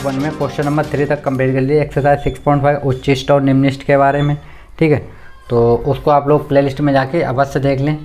1 में question number 3 तक complete कर लिए। एक्सरसाइज 6.5 उच्चिष्ट और निम्निष्ट के बारे में, ठीक है। तो उसको आप लोग प्लेलिस्ट में जाके अवश्य देख लें,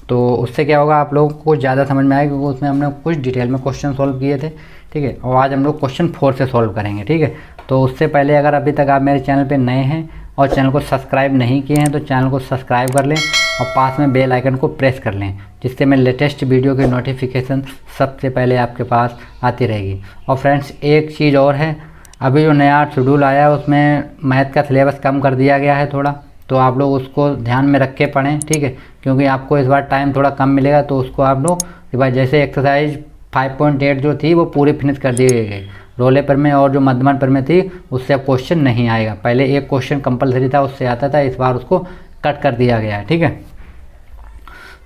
तो उससे क्या होगा आप लोगों को ज़्यादा समझ में आएगा, क्योंकि उसमें हमने कुछ डिटेल में क्वेश्चन सॉल्व किए थे, ठीक है। और आज हम लोग क्वेश्चन 4 से सॉल्व करेंगे, ठीक है। तो उससे पहले अगर अभी तक आप मेरे चैनल पर नए हैं और चैनल को सब्सक्राइब नहीं किए हैं तो चैनल को सब्सक्राइब कर लें और पास में बेल आइकन को प्रेस कर लें, जिससे मैं लेटेस्ट वीडियो की नोटिफिकेशन सबसे पहले आपके पास आती रहेगी। और फ्रेंड्स एक चीज़ और है, अभी जो नया शेड्यूल आया है उसमें मैथ का सिलेबस कम कर दिया गया है थोड़ा, तो आप लोग उसको ध्यान में रख के पढ़ें, ठीक है। क्योंकि आपको इस बार टाइम थोड़ा कम मिलेगा, तो उसको आप लोग इस बार जैसे एक्सरसाइज 5.8 जो थी वो पूरी फिनिश कर दी गई रोल पेपर में, और जो मध्यमान पेपर में थी उससे अब क्वेश्चन नहीं आएगा। पहले एक क्वेश्चन कंपलसरी था उससे आता था, इस बार उसको कट कर दिया गया है, ठीक है।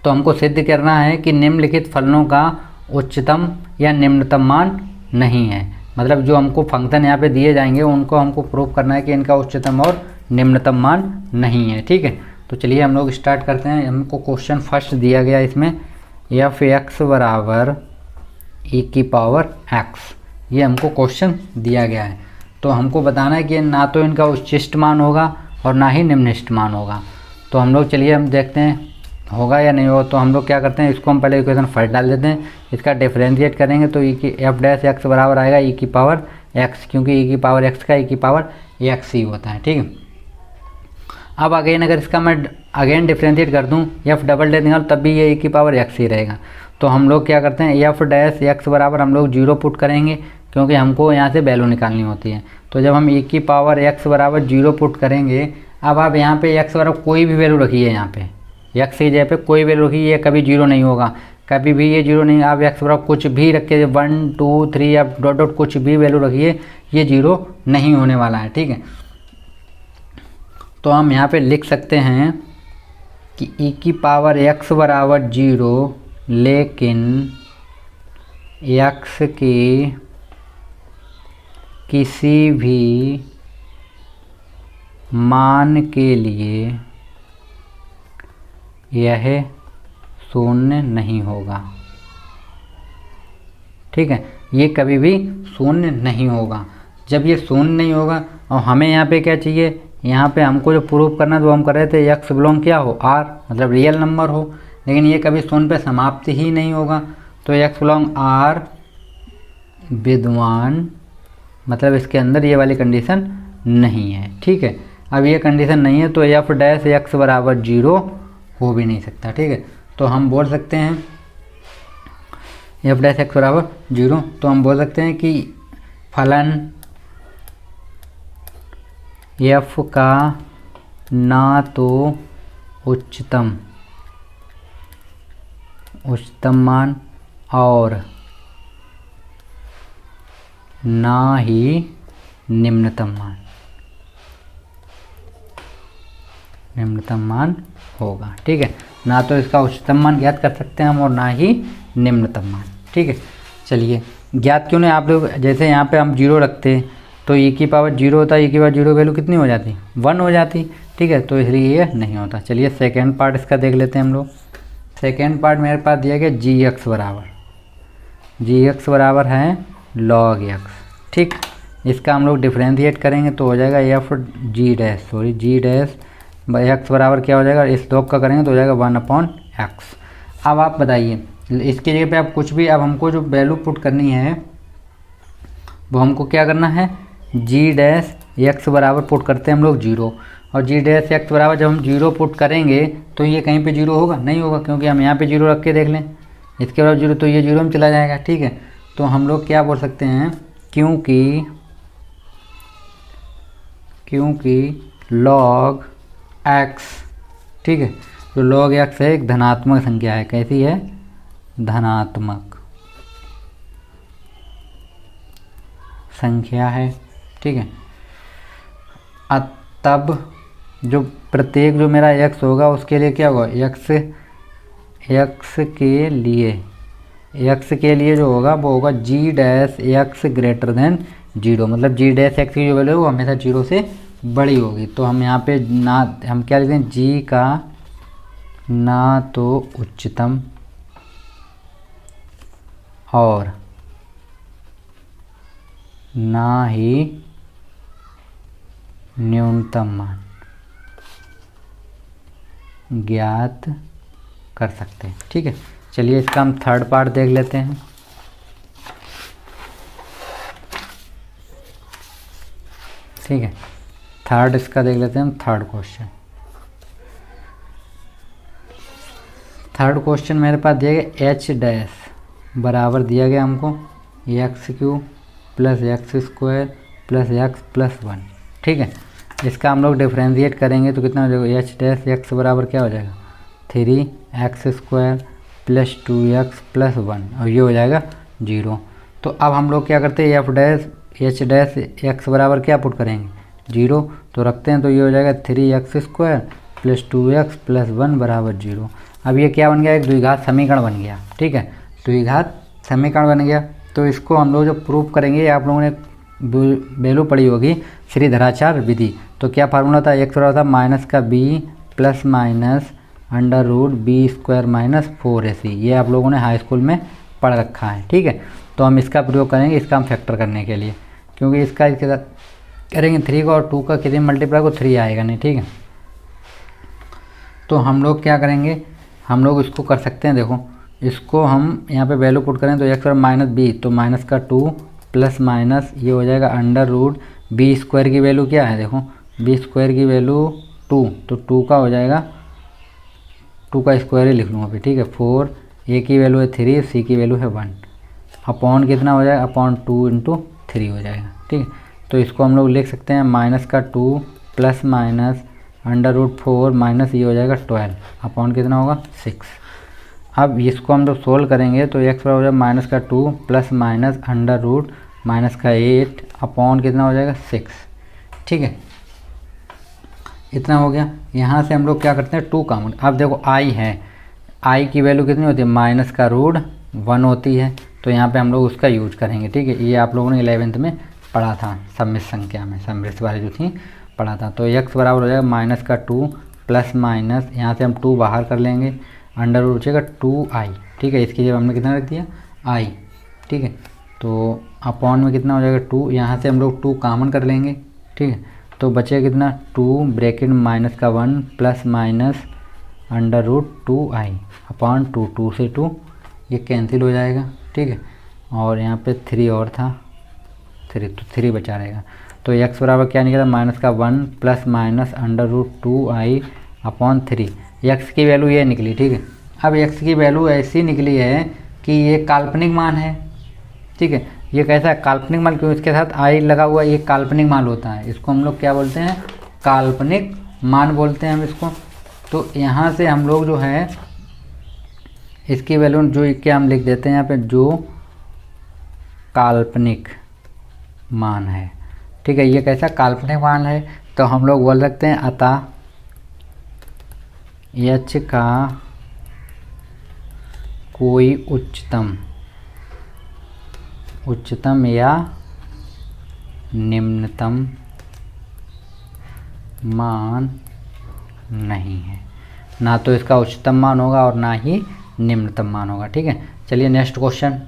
तो हमको सिद्ध करना है कि निम्नलिखित फलनों का उच्चतम या निम्नतम मान नहीं है। मतलब जो हमको फंक्शन यहाँ पे दिए जाएंगे उनको हमको प्रूव करना है कि इनका उच्चतम और निम्नतम मान नहीं है, ठीक है। तो चलिए हम लोग स्टार्ट करते हैं। हमको क्वेश्चन फर्स्ट दिया गया इसमें एफ एक्स बराबर ई की पावर एक्स, ये हमको क्वेश्चन दिया गया है। तो हमको बताना है कि ना तो इनका उच्चिष्ट मान होगा और ना ही निम्निष्ट मान होगा। तो हम लोग चलिए हम देखते हैं होगा या नहीं होगा। तो हम लोग क्या करते हैं, इसको हम पहले इक्वेशन फर्स्ट डाल देते हैं, इसका डिफरेंशिएट करेंगे तो ई की एफ डैश एक्स बराबर आएगा ई की पावर एक्स, क्योंकि ई की पावर एक्स का ई की पावर एक्स ही होता है, ठीक है। अब अगेन अगर इसका मैं अगेन डिफरेंशिएट कर दूं एफ डबल डैश निकाल तब भी ये ई की पावर एक्स ही रहेगा। तो हम लोग क्या करते हैं एफ डैश एक्स बराबर हम लोग 0 पुट करेंगे, क्योंकि हमको यहाँ से वैल्यू निकालनी होती है। तो जब हम ई की पावर एक्स बराबर 0 पुट करेंगे, अब आप यहाँ पे एक्स बराबर कोई भी वैल्यू रखिए, यहाँ पे एक्स की जगह पे कोई वैल्यू रखिए, ये कभी 0 नहीं होगा, कभी भी ये 0 नहीं। आप एक्स बराबर कुछ भी रखिए 1 2 3 आप डॉट डॉट कुछ भी वैल्यू रखिए, ये 0 नहीं होने वाला है, ठीक है। तो हम यहाँ पे लिख सकते हैं कि ई की पावर एक्स बराबर 0, लेकिन एक्स के किसी भी मान के लिए यह शून्य नहीं होगा, ठीक है। ये कभी भी शून्य नहीं होगा। जब ये शून्य नहीं होगा, और हमें यहाँ पे क्या चाहिए, यहाँ पे हमको जो प्रूफ करना जो हम कर रहे थे एक्स बिलोंग क्या हो आर, मतलब रियल नंबर हो, लेकिन ये कभी शून्य पे समाप्त ही नहीं होगा। तो एक्स बिलोंग आर विद्वान, मतलब इसके अंदर ये वाली कंडीशन नहीं है, ठीक है। अब ये कंडीशन नहीं है तो एफ डैश एक्स बराबर 0 हो भी नहीं सकता, ठीक है। तो हम बोल सकते हैं एफ डैश एक्स बराबर 0, तो हम बोल सकते हैं कि फलन एफ का ना तो उच्चतम मान और ना ही निम्नतम मान होगा, ठीक है। ना तो इसका उच्चतम मान ज्ञात कर सकते हैं हम और ना ही निम्नतम मान, ठीक है। चलिए ज्ञात क्यों नहीं, आप लोग जैसे यहाँ पे हम 0 रखते तो ई की पावर 0 होता, ई की पावर 0 वैल्यू कितनी हो जाती 1 हो जाती, ठीक है। तो इसलिए ये नहीं होता। चलिए सेकेंड पार्ट इसका देख लेते हैं हम लोग। सेकेंड पार्ट मेरे पास दिया गया जी एक्स बराबर है लॉग एक्स, ठीक। इसका हम लोग डिफरेंशिएट करेंगे तो हो जाएगा एफ जी डैश एक्स बराबर क्या हो जाएगा, इस लॉग का करेंगे तो हो जाएगा 1/x। अब आप बताइए इसकी जगह पे आप कुछ भी, अब हमको जो वैल्यू पुट करनी है वो हमको क्या करना है, जी डैश एक्स बराबर पुट करते हैं हम लोग 0, और जी डैश एक्स बराबर जब हम 0 पुट करेंगे तो ये कहीं पे 0 होगा नहीं होगा, क्योंकि हम यहाँ पे 0 रख के देख लें, इसके बाद 0 तो ये 0 में चला जाएगा, ठीक है। तो हम लोग क्या बोल सकते हैं, क्योंकि log x, ठीक है, तो log x है एक धनात्मक संख्या है। कैसी है, धनात्मक संख्या है, ठीक है। तब जो प्रत्येक जो मेरा x होगा उसके लिए क्या होगा, x के लिए जो होगा वो होगा जी डैश एक्स ग्रेटर देन 0, मतलब जी डैश एक्स की जो वैल्यू है वो हमेशा 0 से बड़ी होगी। तो हम यहाँ पे ना हम क्या लिखते हैं, जी का ना तो उच्चतम और ना ही न्यूनतम मान ज्ञात कर सकते हैं। ठीक है, चलिए इसका हम थर्ड पार्ट देख लेते हैं। ठीक है, थर्ड इसका देख लेते हैं हम। थर्ड क्वेश्चन मेरे पास दिया गया एच डैश बराबर दिया गया हमको x Q plus x square plus x plus 1। ठीक है, इसका हम लोग डिफ्रेंशिएट करेंगे तो कितना हो जाएगा, एच डैश एक्स बराबर क्या हो जाएगा 3x square plus 2x plus 1 और ये हो जाएगा 0। तो अब हम लोग क्या करते हैं, F dash H dash x बराबर क्या पुट करेंगे 0, तो रखते हैं तो ये हो जाएगा 3x square plus 2x plus 1 बराबर 0। अब ये क्या बन गया, एक द्विघात समीकरण बन गया। ठीक है, द्विघात समीकरण बन गया। तो इसको हम लोग जो प्रूफ करेंगे, आप लोगों ने वैल्यू पढ़ी होगी श्रीधराचार्य विधि। तो क्या फार्मूला था, एक्स बराबर था माइनस का B plus minus under root B square minus 4ac। ये आप लोगों ने हाई स्कूल में पढ़ रखा है। ठीक है, तो हम इसका प्रयोग करेंगे इसका हम फैक्टर करने के लिए, क्योंकि इसका इसके साथ करेंगे 3 का और 2 का कितने मल्टीप्लाई को 3 आएगा नहीं। ठीक है, तो हम लोग क्या करेंगे, हम लोग इसको कर सकते हैं। देखो इसको हम यहाँ पे वैल्यू पुट करें तो एक्स और माइनस बी, तो माइनस का 2 प्लस माइनस ये हो जाएगा अंडर रूट बी स्क्वायर की वैल्यू क्या है, देखो बी स्क्वायर की वैल्यू 2, तो 2 का हो जाएगा 2 का स्क्वायर ही लिख लूँगा अभी। ठीक है, 4 ए की वैल्यू है 3 सी की वैल्यू है 1 अपॉन कितना हो जाएगा, अपॉन 2 इंटू 3 हो जाएगा। ठीक है, तो इसको हम लोग लिख सकते हैं माइनस का 2 plus minus under root 4 minus ये हो जाएगा 12 अपॉन कितना होगा 6। अब इसको हम लोग सोल्व करेंगे तो एक्स बराबर हो जाएगा माइनस का 2 plus minus under root minus का 8 अपॉन कितना हो जाएगा 6। ठीक है, इतना हो गया। यहाँ से हम लोग क्या करते हैं 2 कॉमन। अब देखो आई है, आई की वैल्यू कितनी होती है, माइनस का रूट 1 होती है, तो यहाँ पे हम लोग उसका यूज करेंगे। ठीक है, ये आप लोगों ने 11th में पढ़ा था सम्मिश्र संख्या में, सम्मिश्र वाली जो थी पढ़ा था। तो एक्स बराबर हो जाएगा माइनस का 2 प्लस माइनस यहाँ से हम 2 बाहर कर लेंगे, अंडर रूट हो जाएगा 2i। ठीक है, इसकी जगह हमने कितना रख दिया i। ठीक है, तो अपॉन में कितना हो जाएगा 2, यहाँ से हम लोग 2 कॉमन कर लेंगे। ठीक है, तो बचेगा कितना 2 ब्रैकेट माइनस का 1 plus minus under root 2i upon 2, 2 से 2 ये कैंसिल हो जाएगा। ठीक है, और यहाँ पे 3 और था 3, तो 3 बचा रहेगा। तो x बराबर क्या निकला, माइनस का 1 plus minus under root 2i upon 3। x की वैल्यू ये निकली। ठीक है, अब x की वैल्यू ऐसी निकली है कि ये काल्पनिक मान है। ठीक है, ये कैसा है काल्पनिक मान, क्यों इसके साथ i लगा हुआ, ये काल्पनिक मान होता है। इसको हम लोग क्या बोलते हैं, काल्पनिक मान बोलते हैं हम इसको। तो यहाँ से हम लोग जो है इसकी वैल्यू जो क्या हम लिख देते हैं यहाँ पे, जो काल्पनिक मान है। ठीक है, ये कैसा काल्पनिक मान है, तो हम लोग बोल सकते हैं अतः h का कोई उच्चतम या निम्नतम मान नहीं है। ना तो इसका उच्चतम मान होगा और ना ही निम्नतम मान होगा। ठीक है, चलिए नेक्स्ट क्वेश्चन।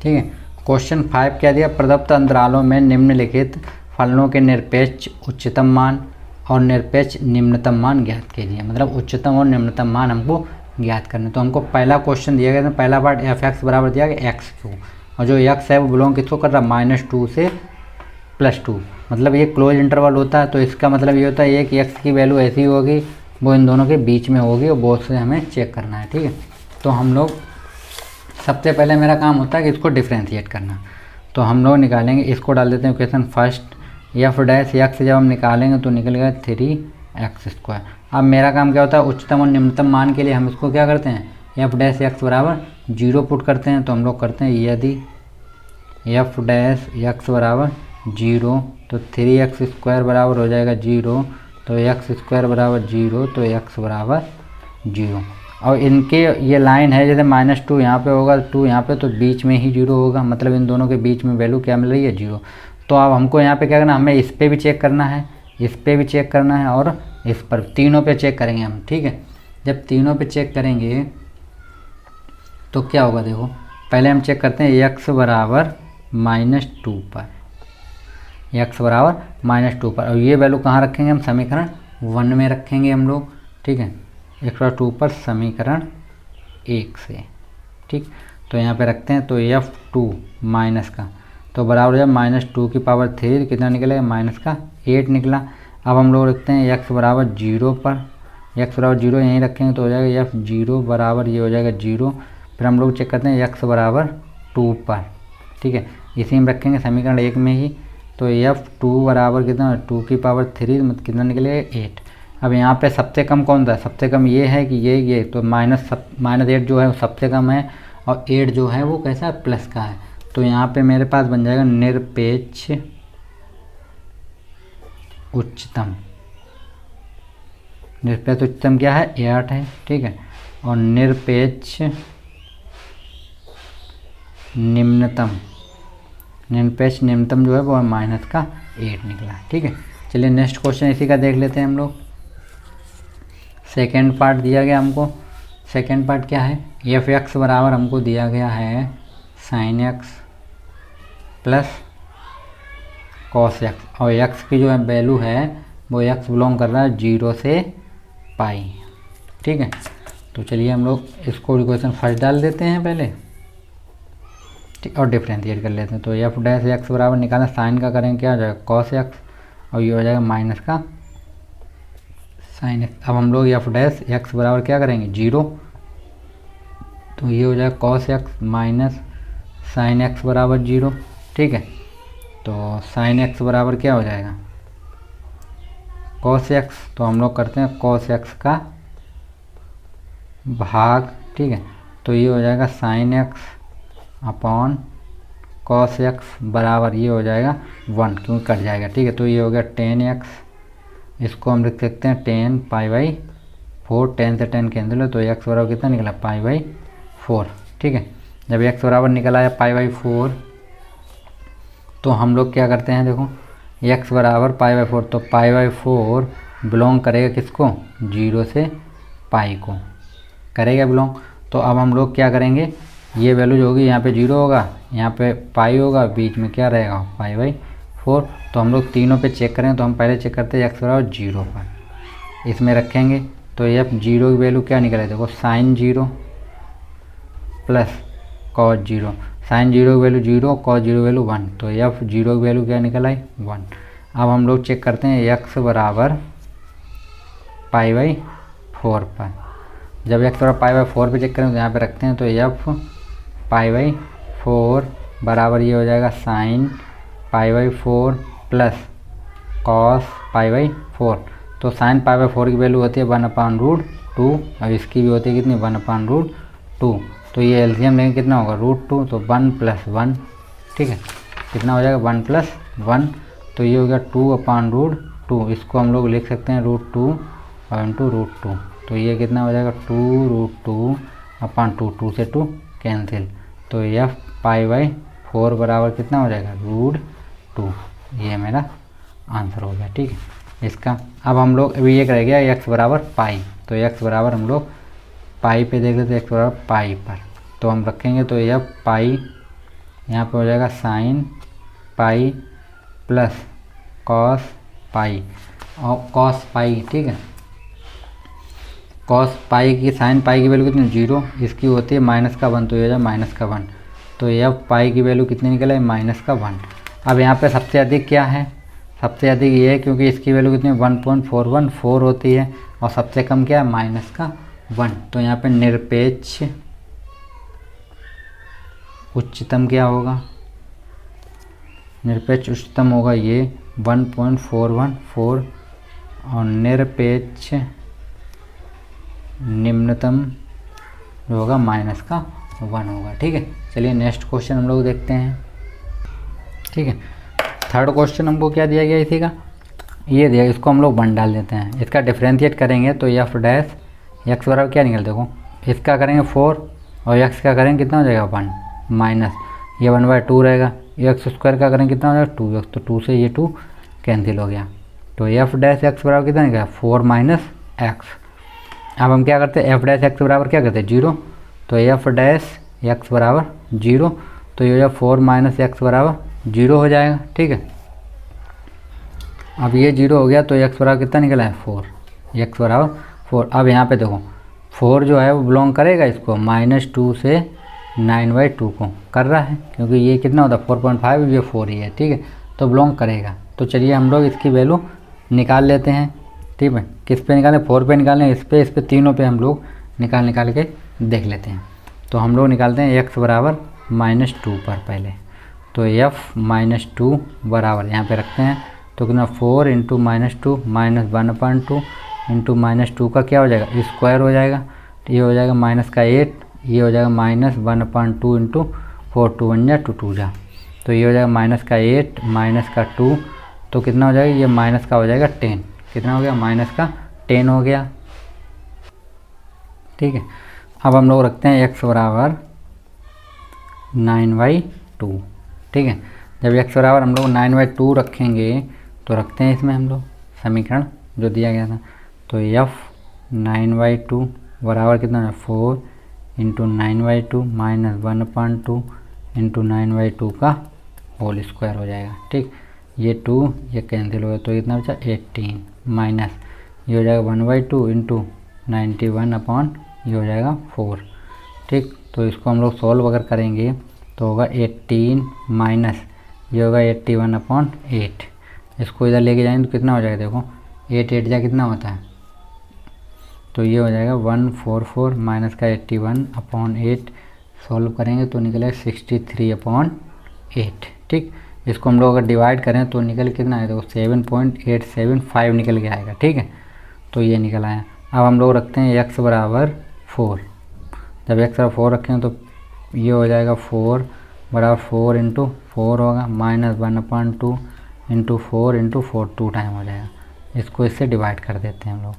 ठीक है, क्वेश्चन 5 क्या दिया, प्रदत्त अंतरालों में निम्नलिखित फलनों के निरपेक्ष उच्चतम मान और निरपेक्ष निम्नतम मान ज्ञात कीजिए। मतलब उच्चतम और निम्नतम मान हमको ज्ञात करने। तो हमको पहला क्वेश्चन दिया गया था, पहला पार्ट f(x) बराबर दिया गया एक्स क्यू, और जो x है वो बिलोंग किसको कर रहा है, -2 से +2। मतलब ये क्लोज इंटरवल होता है, तो इसका मतलब ये होता है कि x की वैल्यू ऐसी होगी वो इन दोनों के बीच में होगी, और बोथ से हमें चेक करना है। ठीक है, तो हम लोग सबसे पहले मेरा काम होता है कि इसको डिफ्रेंशिएट करना। तो हम लोग निकालेंगे, इसको डाल देते हैं question first, f dash x जब हम निकालेंगे तो निकलेगा 3x²। अब मेरा काम क्या होता है, उच्चतम और निम्नतम मान के लिए हम इसको क्या करते हैं, f डैश x बराबर 0 पुट करते हैं। तो हम लोग करते हैं यदि f डैश x बराबर 0 तो 3x² बराबर हो जाएगा 0, तो x² बराबर 0, तो x बराबर 0। और इनके ये लाइन है, जैसे -2 यहाँ पे होगा 2 यहाँ पे, तो बीच में ही 0 होगा। मतलब इन दोनों के बीच में वैल्यू क्या मिल रही है 0। तो अब हमको यहाँ पे क्या करना है, हमें इस पे भी चेक करना है, इस पे भी चेक करना है, और इस पर तीनों पे चेक करेंगे हम। ठीक है, जब तीनों पे चेक करेंगे तो क्या होगा, देखो पहले हम चेक करते हैं x बराबर -2 पर, x बराबर -2 पर। और ये वैल्यू कहाँ रखेंगे हम, समीकरण 1 में रखेंगे हम लोग, ठीक है, x बराबर 2 पर समीकरण 1 से, ठीक। तो यहाँ पे रखते हैं, तो F2 माइनस का तो बराबर है -2 की पावर 3, कितना निकलेगा -8 निकला। अब हम लोग रखते हैं x बराबर 0 पर, x बराबर 0 यहीं रखेंगे तो हो जाएगा F0 बराबर ये हो जाएगा 0। फिर हम लोग चेक करते हैं x बराबर 2 पर, ठीक है, इसी में रखेंगे समीकरण 1 में ही। तो F2 बराबर कितना, 2 की पावर 3 मतलब कितना निकलेगा 8। अब यहाँ पे सबसे कम कौन था, सबसे कम ये है कि ये तो -8 जो है वो सबसे कम है, और 8 जो है वो कैसा है, प्लस का है। तो यहाँ पे मेरे पास बन जाएगा निरपेक्ष उच्चतम। निरपेक्ष उच्चतम क्या है, 8 है, ठीक है, और निरपेक्ष निम्नतम, निरपेक्ष निम्नतम जो है वो -8 निकला, ठीक है। चलिए नेक्स्ट क्वेश्चन इसी का देख लेते हैं हम लोग। सेकेंड पार्ट दिया गया हमको, सेकेंड पार्ट क्या है, f(x) बराबर हमको दिया गया है sin x plus cos x, और x की जो है वैल्यू है वो x बिलोंग कर रहा है 0 से पाई, ठीक है। तो चलिए हम लोग इसको इक्वेशन फर्स्ट डाल देते हैं पहले, ठीक, और डिफ्रेंशिएट कर लेते हैं। तो f' बराबर निकालना, साइन का करेंगे क्या हो जाएगा cos x, और ये हो जाएगा माइनस का sin x। अब हम लोग f' बराबर क्या करेंगे 0, तो ये हो जाएगा cos x minus sin x बराबर 0, ठीक है। तो sin x बराबर क्या हो जाएगा cos x, तो हम लोग करते हैं cos x का भाग, ठीक है, तो ये हो जाएगा sin x upon cos x बराबर ये हो जाएगा 1, क्योंकि कट जाएगा, ठीक है। तो ये हो गया tan x, इसको हम लिख सकते हैं tan π/4, 10 से 10 कैंसिल है, तो x बराबर कितना निकला π/4, ठीक है। जब x बराबर निकल आया π/4, तो हम लोग क्या करते हैं, देखो x बराबर π/4, तो π/4 बिलोंग करेगा किसको, 0 से पाई को करेगा बिलोंग। तो अब हम लोग क्या करेंगे, ये वैल्यू जो होगी यहाँ पे 0 होगा, यहाँ पे पाई होगा, बीच में क्या रहेगा π/4। तो हम लोग तीनों पे चेक करें, तो हम पहले चेक करते हैं x बराबर 0 पर, इसमें रखेंगे। तो ये F0 की वैल्यू क्या निकले, देखो sin 0 प्लस cos 0, sin 0 की वैल्यू 0, cos 0 की वैल्यू 1, तो F0 की वैल्यू क्या निकल आई 1। अब हम लोग चेक करते हैं x बराबर π/4 पर। जब x बराबर π/4 पे चेक करें तो यहाँ पे रखते हैं, तो F π/4 बराबर ये हो जाएगा sin π/4 प्लस cos π/4। तो sin π/4 की वैल्यू होती है 1/√2, और इसकी भी होती है कितनी 1/√2। तो ये एलसीएम लेंगे कितना होगा √2, तो 1 + 1, ठीक है, कितना हो जाएगा 1 + 1, तो ये हो गया 2/√2। इसको हम लोग लिख सकते हैं √2 × √2, तो ये कितना हो जाएगा 2√2/2, 2 से 2 कैंसिल, तो F π/4 बराबर कितना हो जाएगा √2। ये मेरा आंसर हो गया, ठीक है इसका। अब हम लोग अभी ये रह गया x बराबर पाई, तो x बराबर हम लोग पाई पे देख लेते हैं, x बराबर पाई पर, तो हम रखेंगे, तो यह पाई यहाँ पे हो जाएगा sin पाई प्लस cos पाई, और cos पाई, ठीक है, cos पाई की sin पाई की वैल्यू कितनी 0, इसकी होती है -1, तो ये हो जाए -1, तो यह पाई की वैल्यू कितनी निकला है -1। अब यहाँ पे सबसे अधिक क्या है, सबसे अधिक ये है क्योंकि इसकी वैल्यू कितनी 1.414 होती है, और सबसे कम क्या है -1। तो यहाँ पे निरपेक्ष उच्चतम क्या होगा, निरपेक्ष उच्चतम होगा ये 1.414, और निरपेक्ष निम्नतम जो होगा -1 होगा, ठीक है। चलिए नेक्स्ट क्वेश्चन हम लोग देखते हैं, ठीक है। थर्ड क्वेश्चन हमको क्या दिया गया इसी का, ये दिया, इसको हम लोग 1 डाल देते हैं, इसका डिफ्रेंशिएट करेंगे तो f' x बराबर क्या निकल, देखो इसका करेंगे 4 और x का करेंगे कितना हो जाएगा 1 माइनस ये 1/2 रहेगा, x² का करेंगे कितना हो जाएगा 2x, तो 2 से ये 2 कैंसिल हो गया, तो f' x बराबर कितना निकला 4 - x। अब हम क्या करते हैं f' x बराबर क्या करते हैं 0, तो f' x बराबर 0, तो ये हो जाएगा 4 माइनस एक्स बराबर 0 हो जाएगा। ठीक है, अब ये 0 हो गया तो एक्स बराबर कितना निकला है 4, एक्स बराबर 4। अब यहाँ पे देखो 4 जो है वो बिलोंग करेगा इसको -2 से 9/2 को कर रहा है, क्योंकि ये कितना होता है 4.5, ये 4 ही है। ठीक है, तो बिलोंग करेगा। तो चलिए हम लोग इसकी वैल्यू निकाल लेते हैं। ठीक है, किस पे निकालें, 4 पे निकालें, इस पे तीनों पे हम लोग निकाल के देख लेते हैं। तो हम लोग निकालते हैं x बराबर -2 पर पहले। तो f -2 बराबर यहाँ पे रखते हैं, तो कितना 4 × -2 -1/2 इंटू -2 का क्या हो जाएगा स्क्वायर हो जाएगा। तो ये हो जाएगा -8, ये हो जाएगा -1/2 इंटू 4 2 1 जा 2 2 जा, तो ये हो जाएगा -8 -2, तो कितना हो जाएगा, ये माइनस का हो जाएगा 10। कितना हो गया, -10 हो गया। ठीक है, अब हम लोग रखते हैं x बराबर 9/2। ठीक है, जब x बराबर हम लोग 9/2 रखेंगे तो रखते हैं इसमें हम लोग समीकरण जो दिया गया था। तो f 9/2 बराबर कितना है 4 × 9/2 -1/2 इंटू 9/2 का होल स्क्वायर हो जाएगा। ठीक, ये 2 ये कैंसिल हो गया, तो कितना बचा 18 माइनस ये हो जाएगा 1/2 इंटू 91 ये हो जाएगा 4। ठीक, तो इसको हम लोग सॉल्व अगर करेंगे तो होगा 18 माइनस ये होगा 81/8। इसको इधर लेके जाएंगे तो कितना हो जाएगा, देखो 8 8 जा कितना होता है, तो ये हो जाएगा 144 माइनस का 81/8। सॉल्व करेंगे तो निकलेगा 63/8। ठीक, इसको हम लोग अगर डिवाइड करें तो निकल कितना है, देखो 7.875 निकल के आएगा। ठीक है, तो ये निकल आया। अब हम लोग रखते हैं x बराबर 4। जब x बराबर 4 रखें तो ये हो जाएगा 4 बराबर 4 × 4 होगा -1/2 इंटू 4 × 4 2 टाइम हो जाएगा। इसको इससे डिवाइड कर देते हैं हम लोग,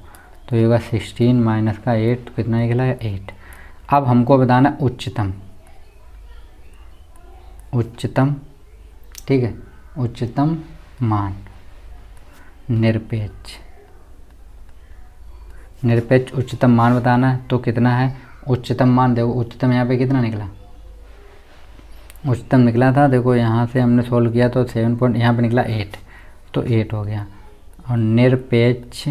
तो ये होगा 16 माइनस का 8, तो कितना निकला है 8। अब हमको बताना उच्चतम, ठीक है, उच्चतम मान निरपेक्ष उच्चतम मान बताना है। तो कितना है उच्चतम मान, देखो उच्चतम यहाँ पे कितना निकला, उच्चतम निकला था, देखो यहाँ से हमने सोल्व किया तो 7 पॉइंट यहाँ पे निकला 8, तो 8 हो गया। और निरपेक्ष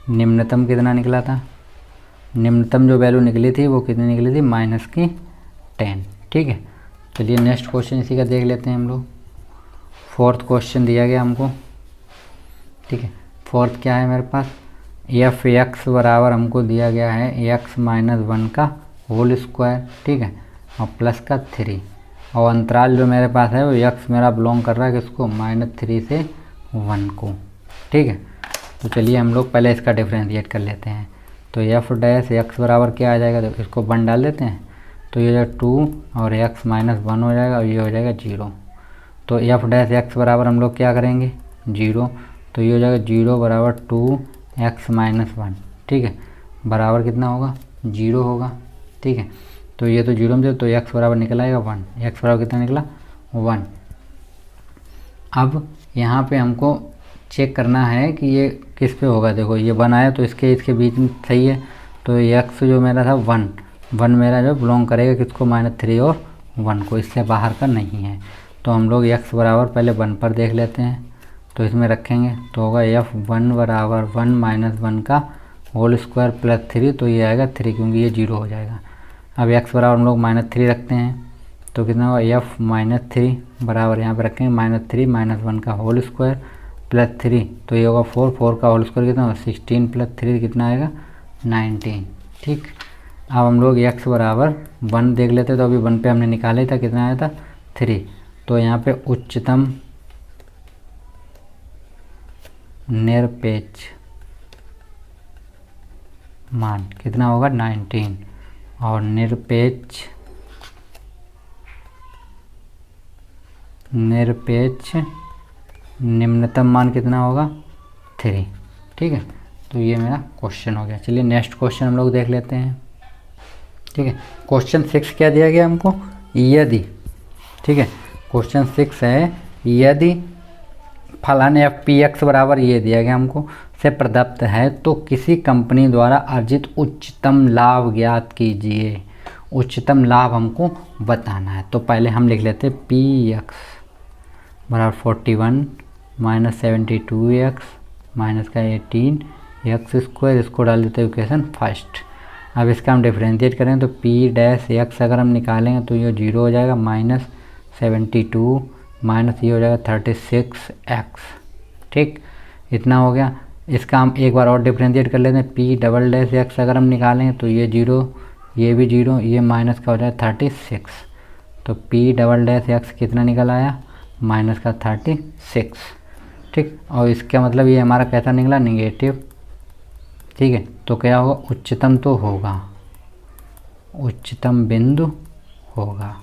निम्नतम कितना निकला था, निम्नतम जो वैल्यू निकली थी वो कितनी निकली थी -10। ठीक है, चलिए नेक्स्ट क्वेश्चन इसी का देख लेते हैं हम लोग। 4th क्वेश्चन दिया गया हमको। ठीक है, 4th क्या है मेरे पास, f(x) बराबर हमको दिया गया है x - 1 का होल स्क्वायर। ठीक है, और प्लस का 3, और अंतराल जो मेरे पास है वो x मेरा बिलोंग कर रहा है किसको, -3 से 1 को। ठीक है, तो चलिए हम लोग पहले इसका डिफ्रेंशिएट कर लेते हैं। तो f' बराबर क्या आ जाएगा, तो इसको 1 डाल देते हैं, तो ये हो जाएगा 2 और x - 1 हो जाएगा और ये हो जाएगा 0। तो f' बराबर हम लोग क्या करेंगे 0, तो ये हो जाएगा 0 बराबर 2x - 1। ठीक है, बराबर कितना होगा 0 होगा। ठीक है, तो ये तो 0 में, तो x बराबर निकल आएगा 1, x बराबर कितना निकला 1। अब यहाँ पे हमको चेक करना है कि ये किस पे होगा, देखो ये 1 आया तो इसके बीच में सही है, तो x जो मेरा था 1 मेरा जो बिलोंग करेगा किसको -3 और 1 को, इससे बाहर का नहीं है। तो हम लोग x बराबर पहले 1 पर देख लेते हैं, तो इसमें रखेंगे तो होगा f1 बराबर 1 - 1 का होल स्क्वायर प्लस 3, तो ये आएगा 3 क्योंकि ये 0 हो जाएगा। अब x बराबर हम लोग -3 रखते हैं, तो कितना होगा f -3 बराबर यहाँ पे रखेंगे -3 - 1 का होल स्क्वायर प्लस 3, तो ये होगा 4 का होल स्क्वायर कितना होगा 16 प्लस 3 कितना आएगा 19। ठीक, अब हम लोग x बराबर 1 देख लेते, तो अभी 1 पे हमने निकाला था, कितना आया था 3। तो यहाँ पे उच्चतम निरपेक्ष मान कितना होगा 19, और निरपेक्ष निम्नतम मान कितना होगा 3। ठीक है, तो ये मेरा क्वेश्चन हो गया। चलिए नेक्स्ट क्वेश्चन हम लोग देख लेते हैं। ठीक है, क्वेश्चन 6 क्या दिया गया हमको, यदि, ठीक है, क्वेश्चन 6 है यदि फलान f(x) बराबर ये दिया गया हमको से प्रदत्त है तो किसी कंपनी द्वारा अर्जित उच्चतम लाभ ज्ञात कीजिए। उच्चतम लाभ हमको बताना है। तो पहले हम लिख लेते हैं पी एक्स बराबर 41 माइनस 72x माइनस का 18x², इसको डाल देते हैं इक्वेशन फर्स्ट। अब इसका हम डिफ्रेंशिएट करें तो पी डैश एक्स अगर हम निकालेंगे तो ये 0 हो जाएगा, माइनस 72 माइनस ये हो जाएगा 36x। ठीक, इतना हो गया। इसका हम एक बार और डिफ्रेंशिएट कर लेते हैं, पी डबल डैश एक्स अगर हम निकालेंगे तो ये 0, ये भी 0, ये माइनस का हो जाएगा 36। तो पी डबल डैश एक्स कितना निकल आया, माइनस का 36। ठीक, और इसका मतलब ये हमारा कैसा निकला, निगेटिव। ठीक है, तो क्या होगा, उच्चतम तो होगा, उच्चतम बिंदु होगा।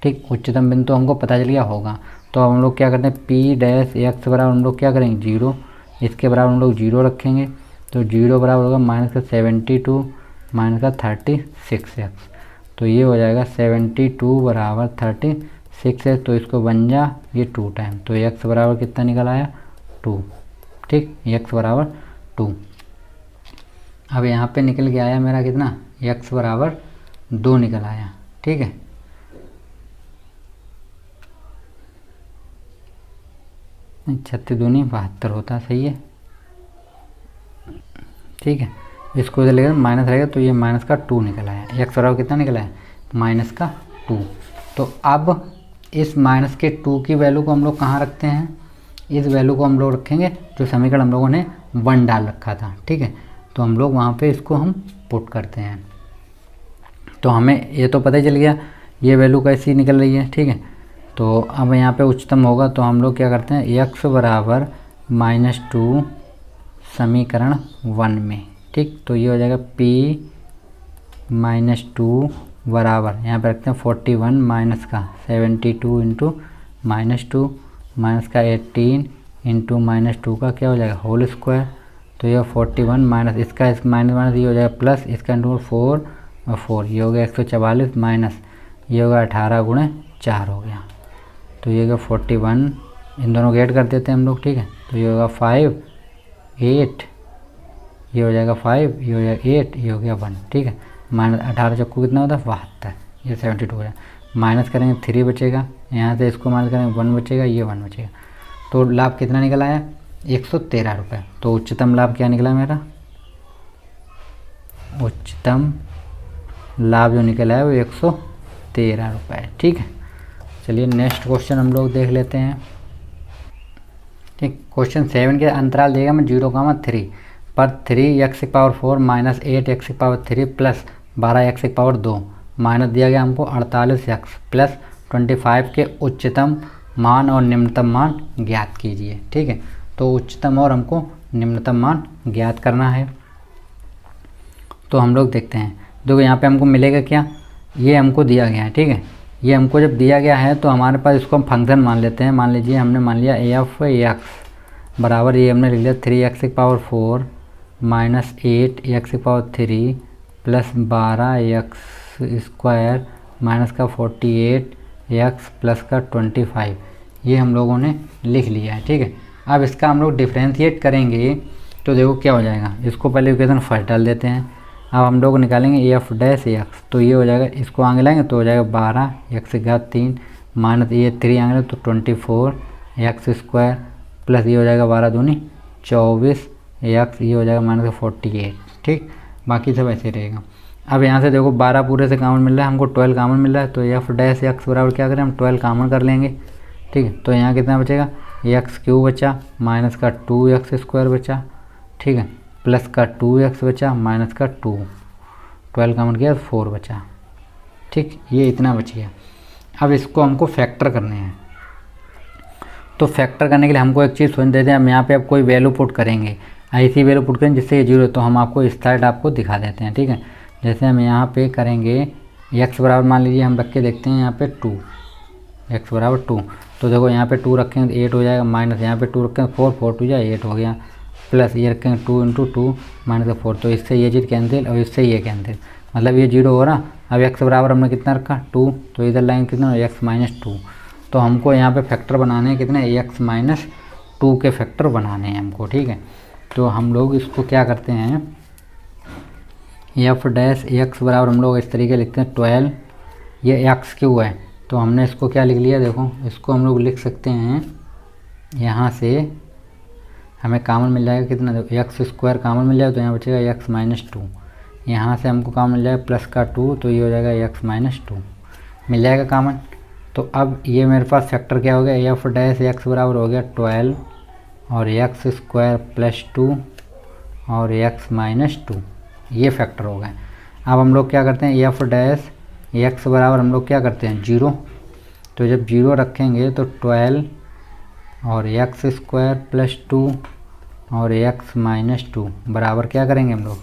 ठीक, उच्चतम बिंदु तो हमको पता चल गया होगा। तो हम लोग क्या करते हैं, पी डैश एक्स बराबर हम लोग क्या करेंगे 0, इसके बराबर हम लोग 0 रखेंगे। तो 0 बराबर होगा माइनस का 72 माइनस का 36x। तो ये हो जाएगा 72 बराबर 36x। तो इसको बन जा ये 2 टाइम, तो x बराबर कितना निकल आया 2। ठीक, x बराबर 2। अब यहाँ पे निकल के आया मेरा कितना, x बराबर 2 निकल आया। ठीक है, 36 दूनी 72 होता, सही है। ठीक है, इसको इधर लेकर माइनस रहेगा तो ये माइनस का 2 निकल आया। x बराबर कितना निकला है, माइनस का 2। तो अब इस माइनस के 2 की वैल्यू को हम लोग कहाँ रखते हैं, इस वैल्यू को हम लोग रखेंगे जो समीकरण हम लोगों ने 1 डाल रखा था। ठीक है, तो हम लोग वहाँ पे इसको हम पुट करते हैं। तो हमें ये तो पता ही चल गया ये वैल्यू कैसी निकल रही है। ठीक है, तो अब यहाँ पे उच्चतम होगा तो हम लोग क्या करते हैं, x बराबर -2 समीकरण 1 में। ठीक, तो ये हो जाएगा p -2 बराबर यहाँ पे रखते हैं 41 माइनस का 72 इंटू -2 माइनस का 18 इंटू -2 का क्या हो जाएगा होल स्क्वायर। तो ये 41 माइनस इसका इस माइनस माइनस ये हो जाएगा प्लस, इसका इंटू 4 और 4 ये हो गया 144 माइनस ये होगा 18 गुणे 4 हो गया। तो ये होगा 41, इन दोनों को ऐड कर देते हैं हम लोग। ठीक है, तो ये होगा 5 8, ये हो जाएगा 5, ये हो जाएगा 8, ये हो गया 1। ठीक है, माइनस 18 चक्कू कितना होता है 72, ये 72 हो जाएगा। माइनस करेंगे 3 बचेगा, यहाँ से इसको माइनस करेंगे 1 बचेगा, ये 1 बचेगा। तो लाभ कितना निकल आया 113 रुपये। तो उच्चतम लाभ क्या निकला मेरा, उच्चतम लाभ जो निकला है वो 113 रुपये। ठीक है, चलिए नेक्स्ट क्वेश्चन हम लोग देख लेते हैं। ठीक, क्वेश्चन 7 के अंतराल देगा मैं 0,3 पर 3x⁴ minus 8x⁴ plus 12x⁴ minus दिया गया हमको 48x प्लस 25 के उच्चतम मान और निम्नतम मान ज्ञात कीजिए। ठीक है, तो उच्चतम और हमको निम्नतम मान ज्ञात करना है। तो हम लोग देखते हैं, देखो यहाँ पे हमको मिलेगा क्या, ये हमको दिया गया है। ठीक है, ये हमको जब दिया गया है तो हमारे पास इसको हम फंक्शन मान लेते हैं। मान लीजिए हमने मान लिया f(x) बराबर ये हमने लिख लिया 3x⁴ minus 8x⁴ plus 12x² minus का 48x प्लस का 25, ये हम लोगों ने लिख लिया है। ठीक है, अब इसका हम लोग डिफ्रेंशिएट करेंगे तो देखो क्या हो जाएगा, इसको पहले इक्वेशन फर्स्ट डाल देते हैं। अब हम लोग निकालेंगे f'(x), तो ये हो जाएगा, इसको आगे लाएंगे तो हो जाएगा 12x³ माइनस ये 3 आगे तो 24x² प्लस ये हो जाएगा 12 दूनी 24x, ये हो जाएगा माइनस 48। ठीक, बाकी सब ऐसे रहेगा। अब यहाँ से देखो 12 पूरे से कॉमन मिल रहा है, हमको 12 कॉमन मिल रहा है। तो f'(x) बराबर क्या करें हम 12 कॉमन कर लेंगे। ठीक है, तो यहाँ कितना बचेगा x³ बचा माइनस का 2x² बचा। ठीक है, प्लस का 2x बचा माइनस का 2, 12 कॉमन किया 4 बचा। ठीक, ये इतना बच गया। अब इसको हमको फैक्टर करने हैं, तो फैक्टर करने के लिए हमको एक चीज़ सोच देते हैं। हम यहाँ पे अब कोई वैल्यू पुट करेंगे, ऐसी वैल्यू पुट करेंगे जिससे ये 0, तो हम आपको इस साइड आपको दिखा देते हैं। ठीक है, जैसे हम यहाँ पे करेंगे x बराबर मान लीजिए हम रख के देखते हैं यहाँ पे 2, x बराबर 2। तो देखो यहाँ पे 2 रखेंगे तो 8 हो जाएगा, माइनस यहाँ पे 2 रखेंगे 4, 4 2 जाए 8 हो गया, प्लस ये रखेंगे 2 इंटू 2 माइनस 4, तो इससे ये चीज़ कैंसिल और इससे ये कैंसिल, मतलब ये 0 हो रहा। अब x बराबर हमने कितना रखा 2, तो इधर लाएंगे कितना x-2। तो हमको यहाँ पे फैक्टर बनाने हैं कितने x-2 के फैक्टर बनाने हैं हमको। ठीक है, तो हम लोग इसको क्या करते हैं, एफ डैश एक्स बराबर हम लोग इस तरीके लिखते हैं 12, ये एक्स क्यू है तो हमने इसको क्या लिख लिया, देखो इसको हम लोग लिख सकते हैं, यहाँ से हमें कामन मिल जाएगा कितना, देखो एक्स स्क्वायर कामन मिल जाएगा तो यहाँ बचेगा एक्स माइनस टू, यहाँ से हमको कामन मिल जाएगा प्लस का 2 तो ये हो जाएगा एक्स माइनस 2 मिल जाएगा कामन। तो अब ये मेरे पास फैक्टर क्या हो गया, एफ डैश एक्स बराबर हो गया 12 और एक्स स्क्वायर प्लस 2 और एक्स माइनस 2, ये फैक्टर हो गए। अब हम लोग क्या करते हैं, एफ डैश एक्स बराबर हम लोग क्या करते हैं 0, तो जब 0 रखेंगे तो 12 और एक्स स्क्वायर प्लस 2 और एक्स माइनस 2 बराबर क्या करेंगे हम लोग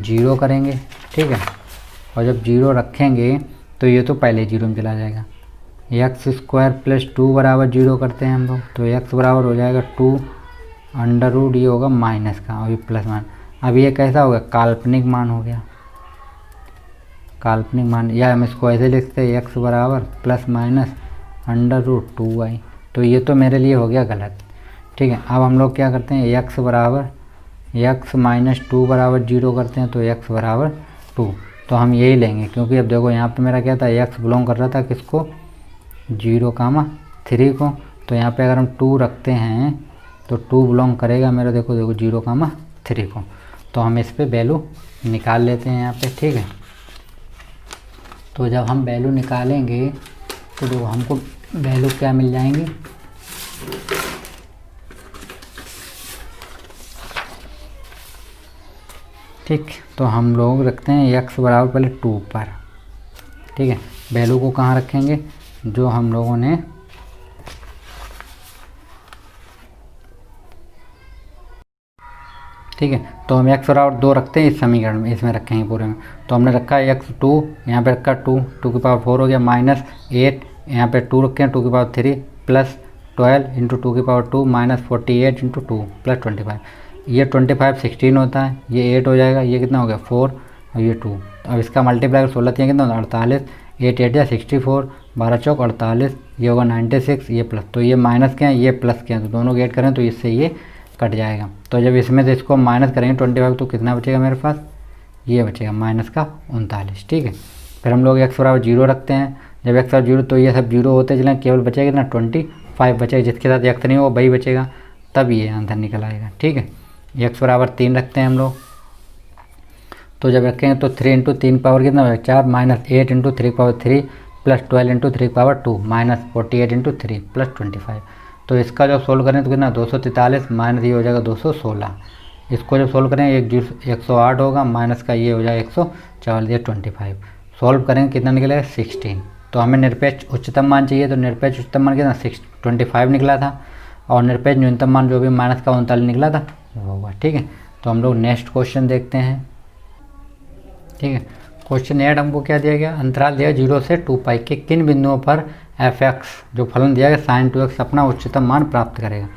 0 करेंगे, ठीक है। और जब 0 रखेंगे तो ये तो पहले 0 में चला जाएगा, एक्स स्क्वायर प्लस 2 बराबर 0 करते हैं हम लोग, तो एक्स बराबर हो जाएगा 2 अंडर रूट, ये होगा माइनस का और ये प्लस मान। अब ये कैसा होगा, काल्पनिक मान हो गया, काल्पनिक मान, या हम इसको ऐसे लिखते हैं एक्स बराबर plus minus under root 2y, तो ये तो मेरे लिए हो गया गलत, ठीक है। अब हम लोग क्या करते हैं, एक्स बराबर एक्स माइनस 2 बराबर 0 करते हैं, तो एक्स बराबर 2, तो हम यही लेंगे क्योंकि अब देखो यहाँ पे मेरा क्या था, एक्स बिलोंग कर रहा था किसको 0,3 को, तो यहाँ पे अगर हम 2 रखते हैं तो 2 बिलोंग करेगा मेरा देखो 0,3 को, तो हम इस पे वैल्यू निकाल लेते हैं यहाँ पे, ठीक है। तो जब हम वैल्यू निकालेंगे तो देखो हमको वैल्यू क्या मिल जाएंगी, ठीक। तो हम लोग रखते हैं x बराबर पहले 2 पर, ठीक है। वैल्यू को कहाँ रखेंगे, जो हम लोगों ने ठीक है, तो हम x बराबर 2 रखते हैं इस समीकरण में, इसमें रखेंगे पूरे में। तो हमने रखा है x2, यहाँ पे रखा 2 की पावर 4 हो गया, माइनस 8 यहाँ पे 2 रखे हैं 2 की पावर 3 प्लस 12 इंटू 2 की पावर 2 माइनस 48 इंटू 2 प्लस 25, ये 25 16 होता है, ये 8 हो जाएगा, ये कितना हो गया 4 और ये 2। अब इसका मल्टीप्लाई 16 कितना होता है 48, 8 8 या 64, 12 चौक 48, ये होगा 96, ये प्लस, तो ये माइनस क्या है ये प्लस क्या है, तो दोनों गेट करें तो इससे ये कट जाएगा। तो जब इसमें से इसको माइनस करेंगे 25 तो कितना बचेगा मेरे पास, ये बचेगा माइनस का 39, ठीक है। फिर हम लोग x बराबर 0 रखते हैं, जब x बराबर 0 तो ये सब 0 होते चलें, केवल बचेगा कितना 25 बचेगा, जिसके साथ x नहीं हो वही बचेगा, तब ये आंसर निकल आएगा, ठीक है। x बराबर 3 रखते हैं हम लोग, तो जब रखेंगे तो 3 इंटू 3 पावर कितना होगा 4 minus 8 into 3 power 3 plus 12 into 3 power 2 minus 48 into 3 plus 25। तो इसका जब सोल्व करें तो कितना 243 माइनस ये हो जाएगा 216, इसको जब सोल्व करें 108 होगा, माइनस का ये हो जाएगा 144, ये 25, सोल्व करेंगे कितना निकलेगा 16। तो हमें निरपेक्ष उच्चतम मान चाहिए, तो निरपेक्ष उच्चतम मान कितना 25 निकला था, और निरपेक्ष न्यूनतम मान जो भी माइनस का 39 निकला था वो होगा, ठीक है। तो हम लोग नेक्स्ट क्वेश्चन देखते हैं, ठीक है। क्वेश्चन 8 हमको क्या दिया गया, अंतराल दिया 0 से 2π के किन बिंदुओं पर fx जो फलन दिया गया sin 2x अपना उच्चतम मान प्राप्त करेगा।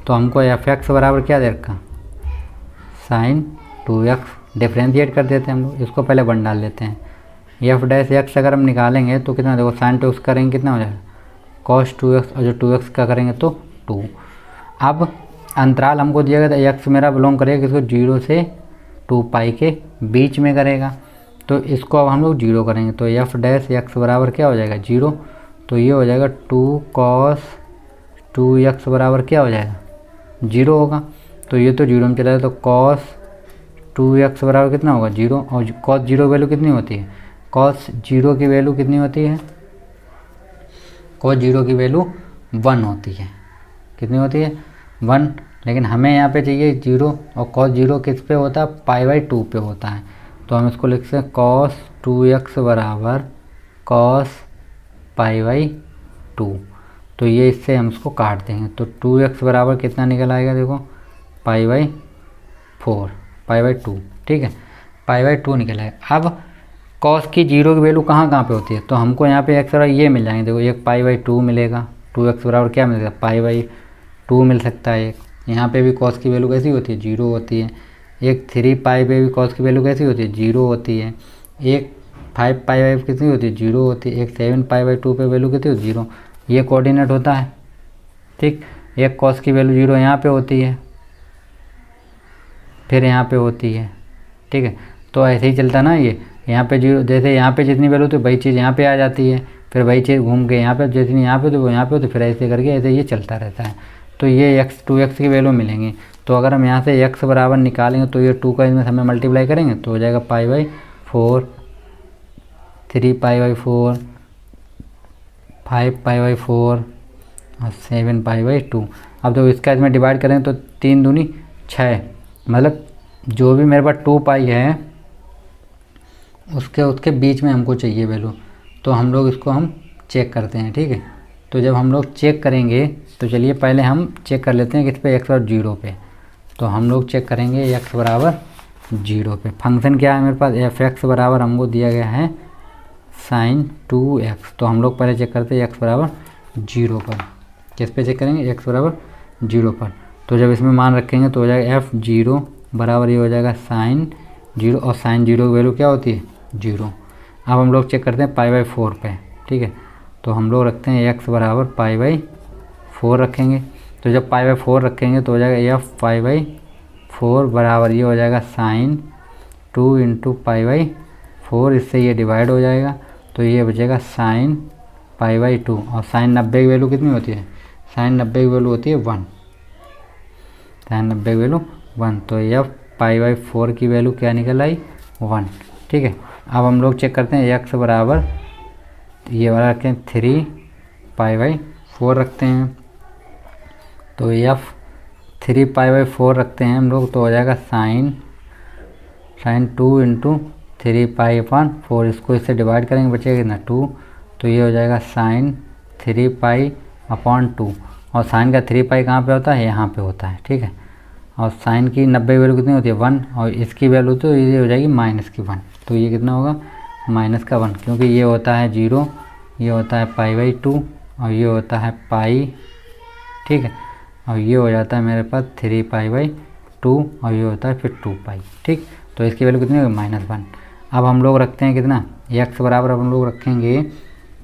तो हमको fx बराबर क्या दे रखा sin 2x, डिफ्रेंशिएट कर देते हैं हम लोग, इसको पहले 1 डाल लेते हैं, एफ डैश एक्स अगर हम निकालेंगे तो कितना देखो sin 2x करेंगे कितना हो जाएगा cos 2x, और जो 2x का करेंगे तो 2। अब अंतराल हमको दिया गया था x मेरा बिलोंग करेगा किसको 0 से 2π के बीच में करेगा, तो इसको अब हम लोग 0 करेंगे, तो एफ डैश एक्स बराबर क्या हो जाएगा 0, तो ये हो जाएगा 2 cos 2x बराबर क्या हो जाएगा 0 होगा, तो ये तो 0 में चला जाए, तो cos 2x बराबर कितना होगा 0, और cos 0 वैल्यू कितनी होती है, cos 0 की वैल्यू कितनी होती है, cos 0 की वैल्यू 1 होती है, कितनी होती है 1, लेकिन हमें यहाँ पे चाहिए 0, और cos 0 किस पे होता है π/2 पे होता है, तो हम इसको लिखते हैं cos 2x बराबर cos π/2, तो ये इससे हम इसको काट देंगे, तो 2x बराबर कितना निकल आएगा देखो π/4 π/2, ठीक है, π/2 निकल आएगा। अब cos की 0 की वैल्यू कहाँ पे होती है, तो हमको यहाँ पे x बराबर ये मिल जाएंगे, देखो एक π/2 मिलेगा, 2x बराबर क्या मिलेगा π/2 मिल सकता है, एक यहाँ पे भी cos की वैल्यू कैसी होती है 0 होती है, एक 3π पे भी cos की वैल्यू कैसी होती है 0 होती है, एक 5π कितनी होती है 0 होती है, एक 7π/2 पे वैल्यू कितनी होती है 0, ये कोऑर्डिनेट होता है, ठीक। एक cos की वैल्यू 0 यहाँ पे होती है, फिर यहाँ पे होती है, ठीक है। तो ऐसे ही चलता ना ये, यहाँ पे जीरो, जैसे यहाँ पे जितनी वैल्यू तो वही चीज़ यहाँ पे आ जाती है, फिर वही चीज़ घूम के यहाँ पे जितनी यहाँ पे तो वो यहाँ पे, तो फिर ऐसे करके ऐसे ये चलता रहता है। तो ये x 2x की वैल्यू मिलेंगी। तो अगर हम यहाँ से x बराबर निकालेंगे तो ये 2 का इसमें हमें मल्टीप्लाई करेंगे तो हो जाएगा π/4, 3π/4, 5π/4 और 7π/2। अब तो इसका इसमें डिवाइड करें तो 3 दूनी 6, मतलब जो भी मेरे पास 2π है उसके बीच में हमको चाहिए वैल्यू। तो हम लोग इसको हम चेक करते हैं, ठीक है। तो जब हम लोग चेक करेंगे तो चलिए पहले हम चेक कर लेते हैं किस पे, x और 0 पे। तो हम लोग चेक करेंगे x बराबर 0 पे। फंक्शन क्या है मेरे पास, f(x) बराबर हमको दिया गया है sin 2x। तो हम लोग पहले चेक करते हैं x बराबर 0 पर। किस पे चेक करेंगे, x बराबर 0 पर। तो जब इसमें मान रखेंगे तो हो जाएगा f(0) बराबर ये हो जाएगा sin 0, और sin 0 की वैल्यू क्या होती है 0। अब हम लोग चेक करते हैं π/4 पे, ठीक है। तो हम लोग रखते हैं x बराबर π/4 रखेंगे। तो जब π/4 रखेंगे तो हो जाएगा f π/4 बराबर ये हो जाएगा sin 2 × π/4, इससे ये डिवाइड हो जाएगा तो ये बचेगा sin π/2। और sin 90 की वैल्यू कितनी होती है, sin 90 की वैल्यू होती है 1, sin 90 की वैल्यू 1। तो f π/4 की वैल्यू क्या निकल आई 1, ठीक है। अब हम लोग चेक करते हैं x बराबर ये वाला रखें 3π/4 रखते हैं। तो f 3π/4 रखते हैं हम लोग तो हो जाएगा sin 2 × 3π/4। इसको इससे डिवाइड करेंगे बचेगा कितना 2, तो ये हो जाएगा sin 3π/2। और साइन का 3π कहाँ पे होता है, यहाँ पे होता है, ठीक है। और साइन की 90 वैल्यू कितनी होती है 1, और इसकी वैल्यू तो ये हो जाएगी -1। तो ये कितना होगा -1, क्योंकि ये होता है 0, ये होता है π/2 और ये होता है पाई, ठीक है। और ये हो जाता है मेरे पास 3π/2 और ये होता है फिर 2π, ठीक। तो इसकी वैल्यू कितनी होगी -1। अब हम लोग रखते हैं कितना, x बराबर अब हम लोग रखेंगे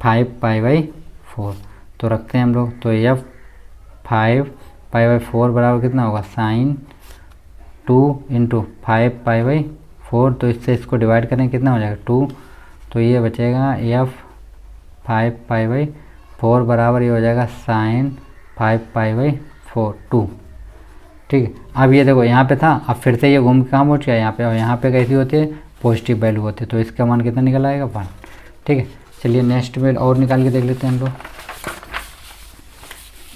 5π/4। तो रखते हैं हम लोग, तो f 5π/4 बराबर कितना होगा sin 2 × 5π/4। तो इससे इसको डिवाइड करें कितना हो जाएगा 2, तो ये बचेगा f 5π/4 बराबर ये हो जाएगा sin 5π/4 2, ठीक है। अब ये देखो यहाँ पे था, अब फिर से ये घूम के कहाँ पहुँच गया यहाँ पे, और यहाँ पे कैसी होती है पॉजिटिव वैल्यू होती है, तो इसका मान कितना निकल आएगा 1, ठीक है। चलिए नेक्स्ट वैल्यू और निकाल के देख लेते हैं हम लोग,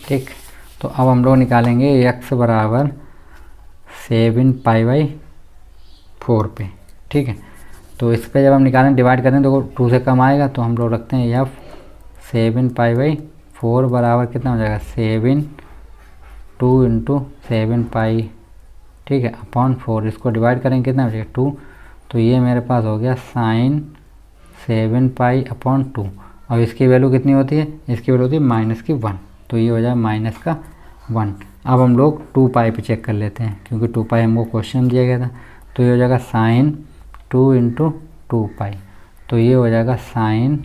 ठीक। तो अब हम लोग निकालेंगे x बराबर 7π/4 पे, ठीक है। तो इस पे जब हम निकालें डिवाइड करें तो 2 से कम आएगा, तो हम लोग रखते हैं f 7π/4 बराबर कितना हो जाएगा 7 2 × 7π, ठीक है, अपॉन 4। इसको डिवाइड करेंगे कितना हो जाएगा 2, तो ये मेरे पास हो गया sin 7π/2। और इसकी वैल्यू कितनी होती है, इसकी वैल्यू होती है -1, तो ये हो जाएगा -1। अब हम लोग 2π पे चेक कर लेते हैं, क्योंकि 2π हमको क्वेश्चन दिया गया था। तो ये हो जाएगा sin 2 × 2π, तो ये हो जाएगा sin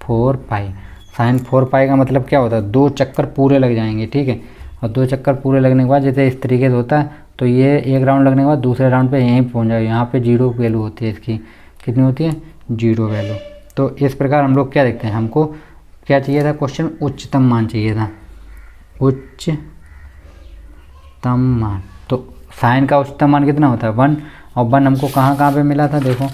4π। sin 4π का मतलब क्या होता है, 2 चक्कर पूरे लग जाएंगे, ठीक है। और 2 चक्कर पूरे लगने के बाद जैसे इस तरीके से होता है, तो ये एक राउंड लगने के बाद दूसरे राउंड पे यहीं पहुंच जाएगा। यहाँ पे 0 वैल्यू होती है, इसकी कितनी होती है 0 वैल्यू। तो इस प्रकार हम लोग क्या देखते हैं, हमको क्या चाहिए था क्वेश्चन, उच्चतम मान चाहिए था, उच्चतम मान। तो साइन का उच्चतम मान कितना होता है 1, और 1 हमको कहाँ पे मिला था, देखो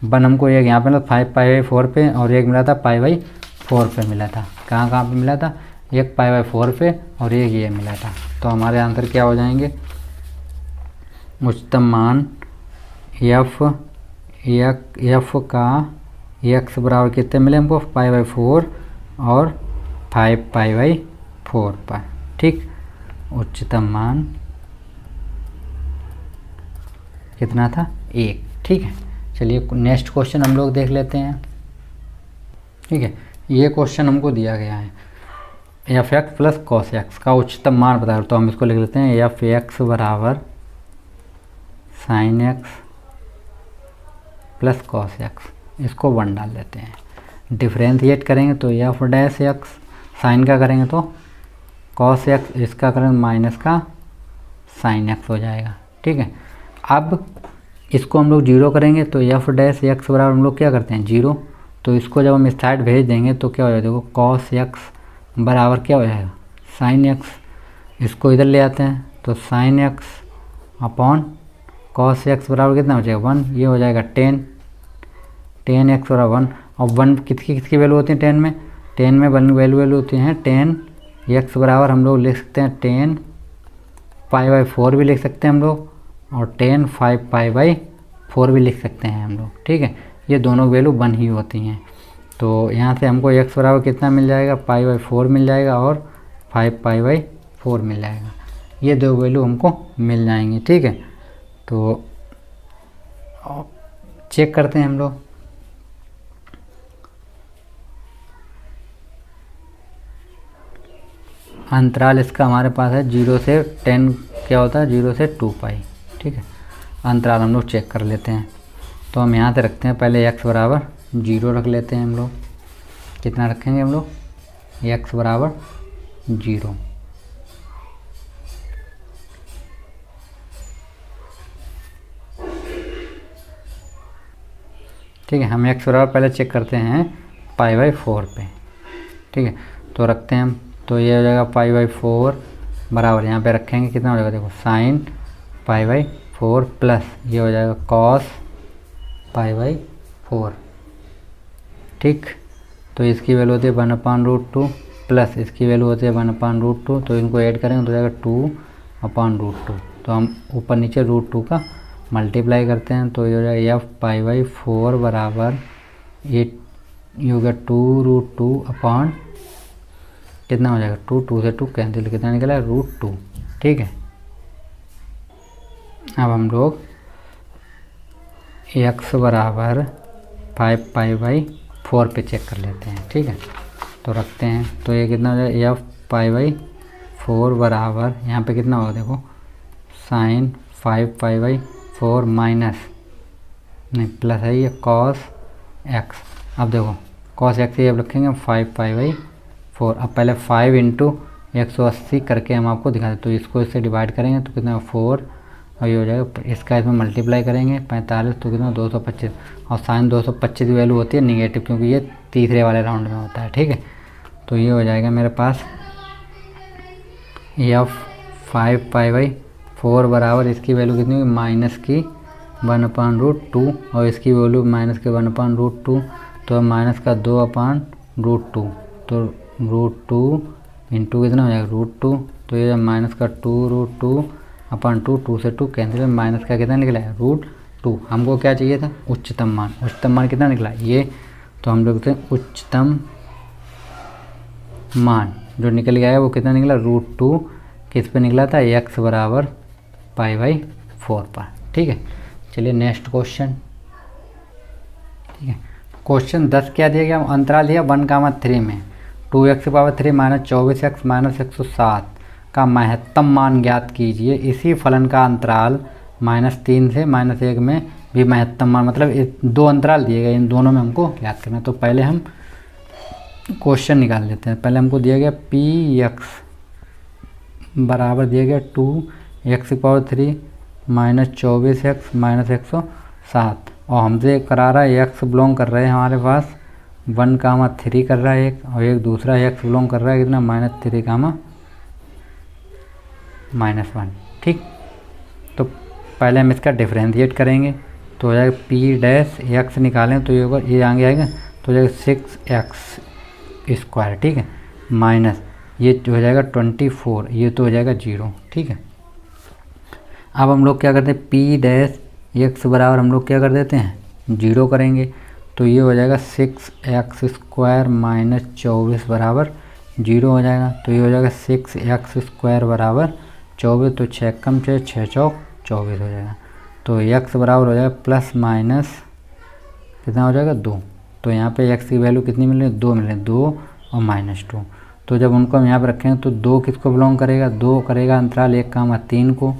1 हमको एक यहाँ पे मिला 5π/4 पे, और एक मिला था π/4 पे मिला था। कहाँ पे मिला था, एक π/4 पे और एक ये मिला था। तो हमारे आंसर क्या हो जाएंगे, उच्चतम मान f का x बराबर कितने मिले हमको π/4 और 5π/4 पर, ठीक। उच्चतम मान कितना था 1, ठीक है। चलिए नेक्स्ट क्वेश्चन हम लोग देख लेते हैं, ठीक है। ये क्वेश्चन हमको दिया गया है f(x + cos x) का उच्चतम मान बता, तो हम इसको लिख लेते हैं f(x बराबर sin x + cos x), इसको 1 डाल देते हैं। डिफ्रेंशिएट करेंगे तो f'(x), साइन का करेंगे तो cos x, इसका करेंगे माइनस का sin x हो जाएगा, ठीक है। अब इसको हम लोग जीरो करेंगे तो एफ डैश एक्स बराबर हम लोग क्या करते हैं जीरो। तो इसको जब हम इस साइड भेज देंगे तो क्या हो जाएगा, देखो कॉस एक्स बराबर क्या हो जाएगा साइन एक्स। इसको इधर ले आते हैं तो sine x upon cos x बराबर कितना हो जाएगा 1, ये हो जाएगा 10 एक्स बराबर 1। और 1 किसकी वैल्यू होती है 10 में, 10 में वैल्यू होती हैं 10 एक्स बराबर हम लोग लिख सकते हैं 10 पाई बाई 4 भी लिख सकते हैं हम लोग, और 10 5 पाई बाई 4 भी लिख सकते हैं हम लोग, ठीक है। ये दोनों वैल्यू 1 ही होती हैं। तो यहाँ से हमको एक्स बराबर कितना मिल जाएगा पाई बाई 4 मिल जाएगा और 5 पाई बाई 4 मिल जाएगा। ये दो वैल्यू हमको मिल जाएंगी, ठीक है। तो चेक करते हैं हम लोग। अंतराल इसका हमारे पास है 0 से 10 क्या होता है 0 से 2 पाई, ठीक है। अंतराल हम लोग चेक कर लेते हैं। तो हम यहाँ से रखते हैं पहले x बराबर 0 रख लेते हैं हम लोग। कितना रखेंगे हम लोग, x बराबर 0। ठीक है, हम x बराबर पहले चेक करते हैं पाई बाई 4 पे, ठीक है। तो रखते हैं हम, तो ये हो जाएगा पाई बाई 4 बराबर यहाँ पे रखेंगे कितना हो जाएगा, देखो साइन पाई बाई 4 प्लस ये हो जाएगा कॉस पाई बाई 4, ठीक। तो इसकी वैल्यू होती है 1/√2 प्लस इसकी वैल्यू होती है 1/√2। तो इनको ऐड करेंगे तो हो जाएगा 2/√2। तो हम ऊपर नीचे √2 का मल्टीप्लाई करते हैं तो ये हो जाएगा एफ पाई बाई 4 बराबर ये हो गया 2√2 अपॉन कितना हो जाएगा 2 से 2 कैंसिल, कितना निकला है √2, ठीक है। अब हम लोग x बराबर 5 पाई बाई 4 पे चेक कर लेते हैं, ठीक है। तो रखते हैं तो ये कितना हो जाएगा एफ पाई बाई 4 बराबर यहाँ पे कितना होगा, देखो साइन 5 पाई बाई 4 माइनस नहीं प्लस है ये कॉस एक्स। अब देखो कॉस एक्स ये अब रखेंगे 5 पाई बाई 4। अब पहले 5 इंटू 180 करके हम आपको दिखा दें। तो इसको इससे डिवाइड करेंगे तो कितना 4 और ये हो जाएगा, इसका इसमें मल्टीप्लाई करेंगे 45 तो कितना 225। और साइन 225 की वैल्यू होती है निगेटिव क्योंकि ये तीसरे वाले राउंड में होता है, ठीक है। तो ये हो जाएगा मेरे पास एफ 5 पाई बाई 4 बराबर इसकी वैल्यू कितनी होगी माइनस की 1/√2 और इसकी वैल्यू माइनस के 1/√2 तो माइनस का 2/√2 तो √2 इंटू कितना हो जाएगा √2। तो ये माइनस का 2√2/2 2 से 2 कैंसिल, माइनस का कितना निकला है √2। हमको क्या चाहिए था उच्चतम मान, उच्चतम मान कितना निकला ये, तो हम लोग कहते हैं उच्चतम मान जो निकल गया है वो कितना निकला √2 किस पे निकला था x बराबर पाई बाई 4 पर, ठीक है। चलिए नेक्स्ट क्वेश्चन, ठीक है। क्वेश्चन 10 क्या दिया गया, अंतराल दिया 1,3 में 2x⁻³ माइनस 24x माइनस 107 का महत्तम मान ज्ञात कीजिए। इसी फलन का अंतराल -3 से -1 में भी महत्तम मान, मतलब दो अंतराल दिए गए, इन दोनों में हमको ज्ञात करना है। तो पहले हम क्वेश्चन निकाल लेते हैं। पहले हमको दिया गया px बराबर दिया गया 2x⁻³ माइनस 24x माइनस 107 और हमसे करा रहा है x बिलोंग कर रहे हैं हमारे पास 1,3 कर रहा है एक, और एक दूसरा x बिलोंग कर रहा है कितना -3,-1, ठीक। तो पहले हम इसका डिफरेंशिएट करेंगे तो हो जाएगा p डैश x निकालें तो ये होगा, ये आगे आएगा तो हो जाएगा 6x², ठीक है, माइनस ये हो जाएगा 24, ये तो हो जाएगा 0, ठीक है। अब हम लोग क्या करते हैं p डैश x बराबर हम लोग क्या कर देते हैं 0 करेंगे तो ये हो जाएगा 6x² माइनस 24 बराबर 0 हो जाएगा। तो ये हो जाएगा 6x² बराबर 24, तो 6 कम 6 6 चौक 24 हो जाएगा। तो x बराबर हो जाएगा प्लस माइनस कितना हो जाएगा 2। तो यहाँ पे x की वैल्यू कितनी मिल रही है 2 मिल रही है, 2 और -2। तो जब उनको हम यहाँ पे रखेंगे तो 2 किसको बिलोंग करेगा, 2 करेगा अंतराल 1,3 को,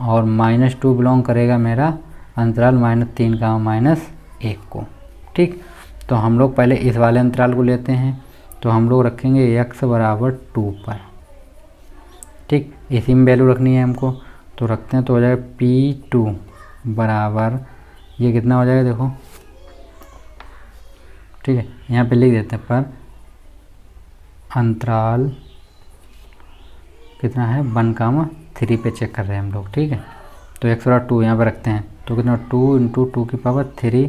और -2 बिलोंग करेगा मेरा अंतराल -3,-1 को, ठीक। तो हम लोग पहले इस वाले अंतराल को लेते हैं तो हम लोग रखेंगे x बराबर 2 पर, ठीक, इसी में वैल्यू रखनी है हमको। तो रखते हैं तो हो जाएगा p2 बराबर ये कितना हो जाएगा देखो, ठीक है, यहाँ पे लिख देते हैं पर अंतराल कितना है 1,3 पे चेक कर रहे हैं हम लोग, ठीक है। तो x बराबर 2 यहाँ पे रखते हैं, तो कितना 2 इंटू 2⁻³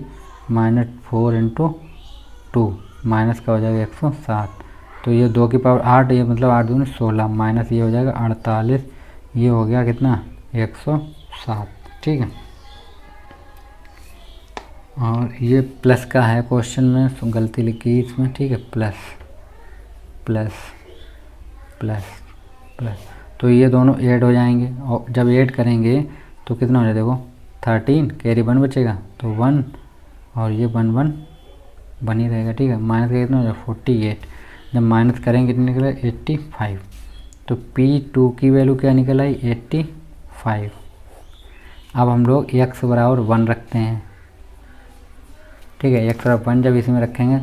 माइनस 4 इंटू 2 माइनस का हो जाएगा 107, तो ये 2⁸8, ये मतलब 8 दूनी 16 माइनस ये हो जाएगा 48, ये हो गया कितना 107, ठीक है। और ये प्लस का है क्वेश्चन में, तो गलती लिखी इसमें, ठीक है, प्लस प्लस प्लस प्लस, तो ये दोनों ऐड हो जाएंगे, और जब ऐड करेंगे तो कितना हो जाएगा देखो 13, कैरी 1 बचेगा तो 1, और ये 1 1 बनी रहेगा, ठीक है। माइनस का कितना हो जाएगा 48, जब माइनस करेंगे कितने निकला 85, तो P2 की वैल्यू क्या निकल आई 85। अब हम लोग x बराबर 1 रखते हैं, ठीक है, x बराबर 1 जब इसमें रखेंगे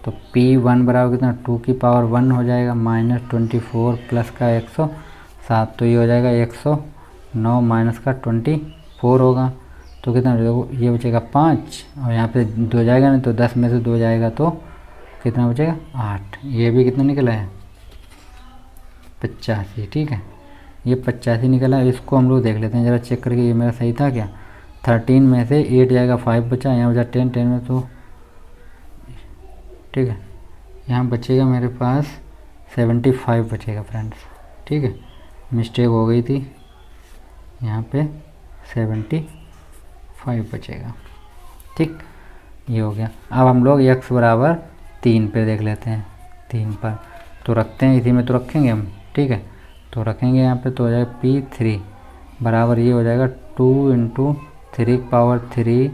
तो P1 बराबर कितना 2⁻1 हो जाएगा माइनस 24 प्लस का 107, तो ये हो जाएगा 109 माइनस का 24 होगा, तो कितना देखो ये बचेगा 5, और यहाँ पे 2 जाएगा ना, तो 10 में से 2 जाएगा तो कितना बचेगा 8, ये भी कितना निकला है 85, ठीक है, ये 85 निकला है। इसको हम लोग देख लेते हैं ज़रा चेक करके, ये मेरा सही था क्या। 13 में से 8 जाएगा 5 बचा, यहाँ बचा 10, 10 में तो ठीक है, यहाँ बचेगा मेरे पास 75 बचेगा फ्रेंड्स, ठीक है, मिस्टेक हो गई थी, यहाँ पे 75 बचेगा, ठीक, ये हो गया। अब हम लोग x बराबर 3 पे देख लेते हैं, 3 पर तो रखते हैं, इसी में तो रखेंगे हम, ठीक है, तो रखेंगे यहाँ पे, तो हो जाएगा P3 बराबर ये हो जाएगा 2 इंटू 3⁻³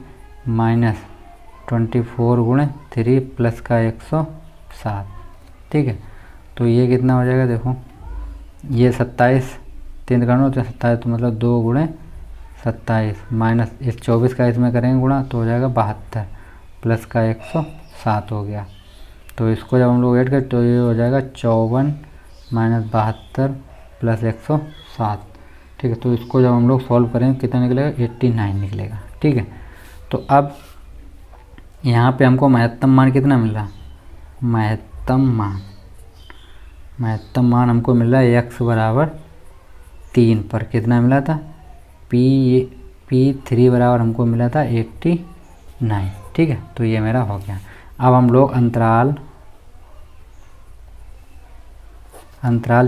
माइनस 24 गुणे 3 प्लस का 107, ठीक है, तो ये कितना हो जाएगा देखो, ये 27 3 करना होता है 27, तो मतलब 2 गुणे 27 माइनस इस 24 का इसमें करेंगे गुणा, तो हो जाएगा 72 प्लस का 107 हो गया। तो इसको जब हम लोग ऐड करें तो ये हो जाएगा 54 माइनस 72 प्लस 107, ठीक है। तो इसको जब हम लोग सॉल्व करेंगे कितना निकलेगा 89 निकलेगा, ठीक है। तो अब यहाँ पे हमको महत्तम मान कितना मिल रहा, महत्तम मान हमको मिल रहा है x बराबर 3 पर कितना मिला था, P3 बराबर हमको मिला था 89, ठीक है। तो ये मेरा हो गया। अब हम लोग अंतराल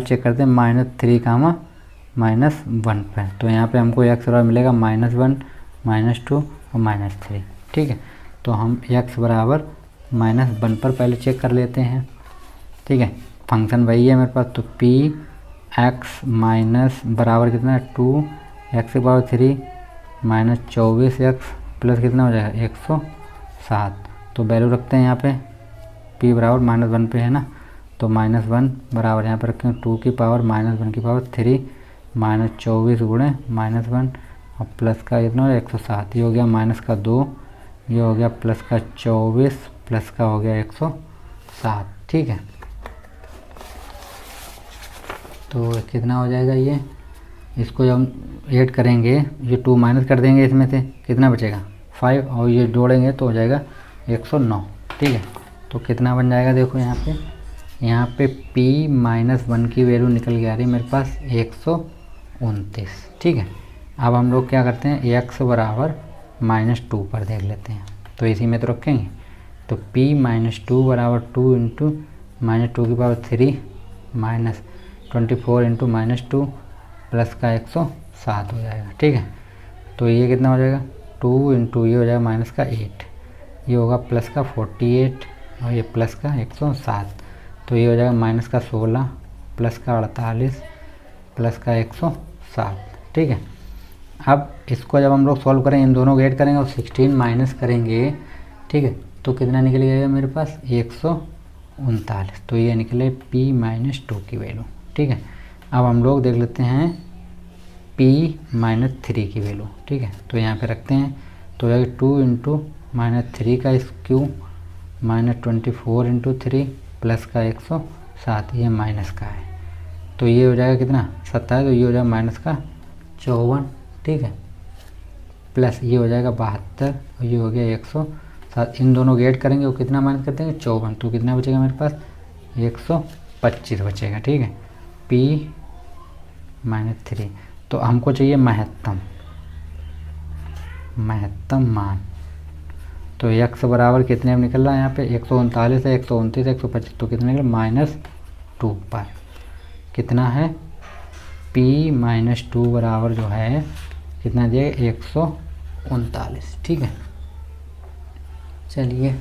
चेक करते हैं -3, -1 पे, तो यहाँ पे हमको x बराबर मिलेगा -1, -2 और -3, ठीक है। तो हम x बराबर -1 पर पहले चेक कर लेते हैं, ठीक है, फंक्शन वही है मेरे पास, तो Px माइनस बराबर कितना है 2x⁻³ माइनस 24x प्लस कितना हो जाएगा 107, तो वैल्यू रखते हैं यहाँ पे, P बराबर -1 पे है ना, तो -1 बराबर यहाँ पर रखेंगे 2⁻⁻1/3 माइनस 24 गुणे -1 और प्लस का कितना हो 107, ये हो गया माइनस का 2, ये हो गया प्लस का 24 प्लस का हो गया 107, ठीक है। तो कितना हो जाएगा ये, इसको जब हम ऐड करेंगे ये 2 माइनस कर देंगे, इसमें से कितना बचेगा 5, और ये जोड़ेंगे तो हो जाएगा 109, ठीक है। तो कितना बन जाएगा देखो यहाँ पे P-1 की वैल्यू निकल के आ रही है मेरे पास 129, ठीक है। अब हम लोग क्या करते हैं x बराबर -2 पर देख लेते हैं, तो इसी में तो रखेंगे, तो P-2 बराबर 2 इंटू -2⁻³ माइनस 24 इंटू -2 प्लस का 107 हो जाएगा, ठीक है। तो ये कितना हो जाएगा 2 इंटू ये हो जाएगा माइनस का 8, ये होगा प्लस का 48 और ये प्लस का 107, तो ये हो जाएगा माइनस का 16 प्लस का 48 प्लस का 107, ठीक है। अब इसको जब हम लोग सॉल्व करेंगे, इन दोनों को ऐड करेंगे और 16 माइनस करेंगे, ठीक है, तो कितना निकल जाएगा मेरे पास 139, तो ये निकले P-2 की वैल्यू, ठीक है। अब हम लोग देख लेते हैं P-3 की वैल्यू, ठीक है, तो यहाँ पे रखते हैं, तो हो जाएगा 2 इंटू -3 का क्यूब -24 इंटू 3 प्लस का 107, ये माइनस का है, तो ये हो जाएगा कितना 27, तो ये हो जाएगा माइनस का 54, ठीक है। प्लस ये हो जाएगा 72 और ये हो गया 107। इन दोनों को ऐड करेंगे वो कितना माइनस कर देंगे 54, तो कितना बचेगा मेरे पास 125 बचेगा। ठीक है, P - 3। तो हमको चाहिए महत्तम मान। तो x बराबर कितने में निकल रहा है यहाँ पे 139 है, 129 है, 125, तो कितने निकल -2 पर कितना है P - 2 बराबर जो है कितना दिया 139। ठीक है, चलिए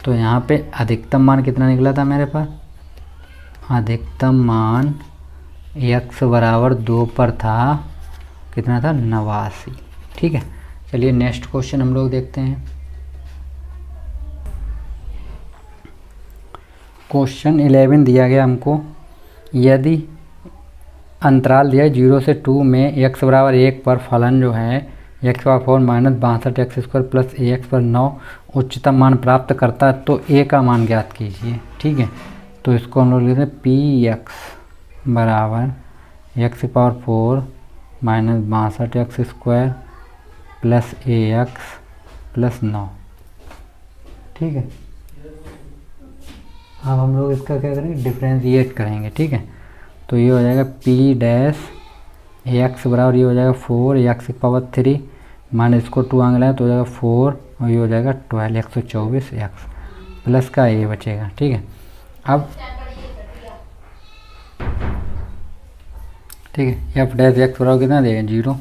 तो यहाँ पे अधिकतम मान कितना निकला था मेरे पास, अधिकतम मान x बराबर 2 पर था, कितना था 89। ठीक है, चलिए नेक्स्ट क्वेश्चन हम लोग देखते हैं। क्वेश्चन 11 दिया गया हमको, यदि अंतराल दिया 0 से 2 में x बराबर 1 पर फलन जो है x power 4 - 62x² plus ax पर 9 उच्चतम मान प्राप्त करता है तो a का मान ज्ञात कीजिए। ठीक है, तो इसको हम लोग लिखते हैं px बराबर x power 4 - 62x² plus ax plus 9। ठीक है, अब हम लोग इसका क्या करेंगे, डिफ्रेंशिएट करेंगे। ठीक है, तो ये हो जाएगा p डैश x बराबर ये हो जाएगा 4 x की पावर 3 मान इसको 2 आगे लाए तो हो जाएगा 4 और ये हो जाएगा 12 124 x प्लस का a बचेगा। ठीक है, अब ठीक है f डैश x बराबर कितना देगा 0,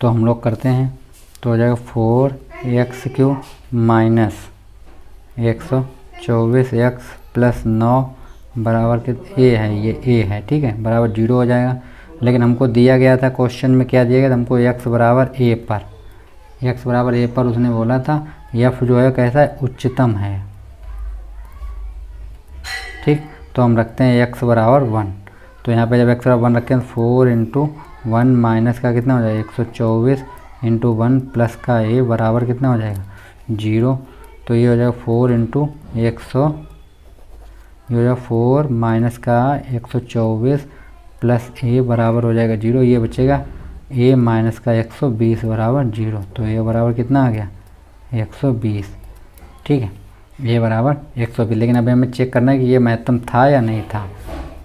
तो हम लोग करते हैं तो हो जाएगा 4x³ माइनस 124x प्लस 9 बराबर के a है, ये a है। ठीक है, बराबर 0 हो जाएगा। लेकिन हमको दिया गया था क्वेश्चन में क्या दिया गया था हमको x बराबर a पर उसने बोला था f जो है कैसा है उच्चतम है। ठीक, तो हम रखते हैं x बराबर 1, तो यहाँ पे जब x बराबर 1 रखें तो 4 × 1 माइनस का कितना हो जाएगा 124 × 1 प्लस का a बराबर कितना हो जाएगा 0, तो ये हो जाएगा 4 × 100 ये हो जाएगा 4 माइनस का 124 प्लस a बराबर हो जाएगा 0, ये बचेगा a माइनस का 120 बराबर 0, तो a बराबर कितना आ गया 120। ठीक है, a बराबर 120। लेकिन अभी हमें चेक करना है कि ये महत्तम था या नहीं था,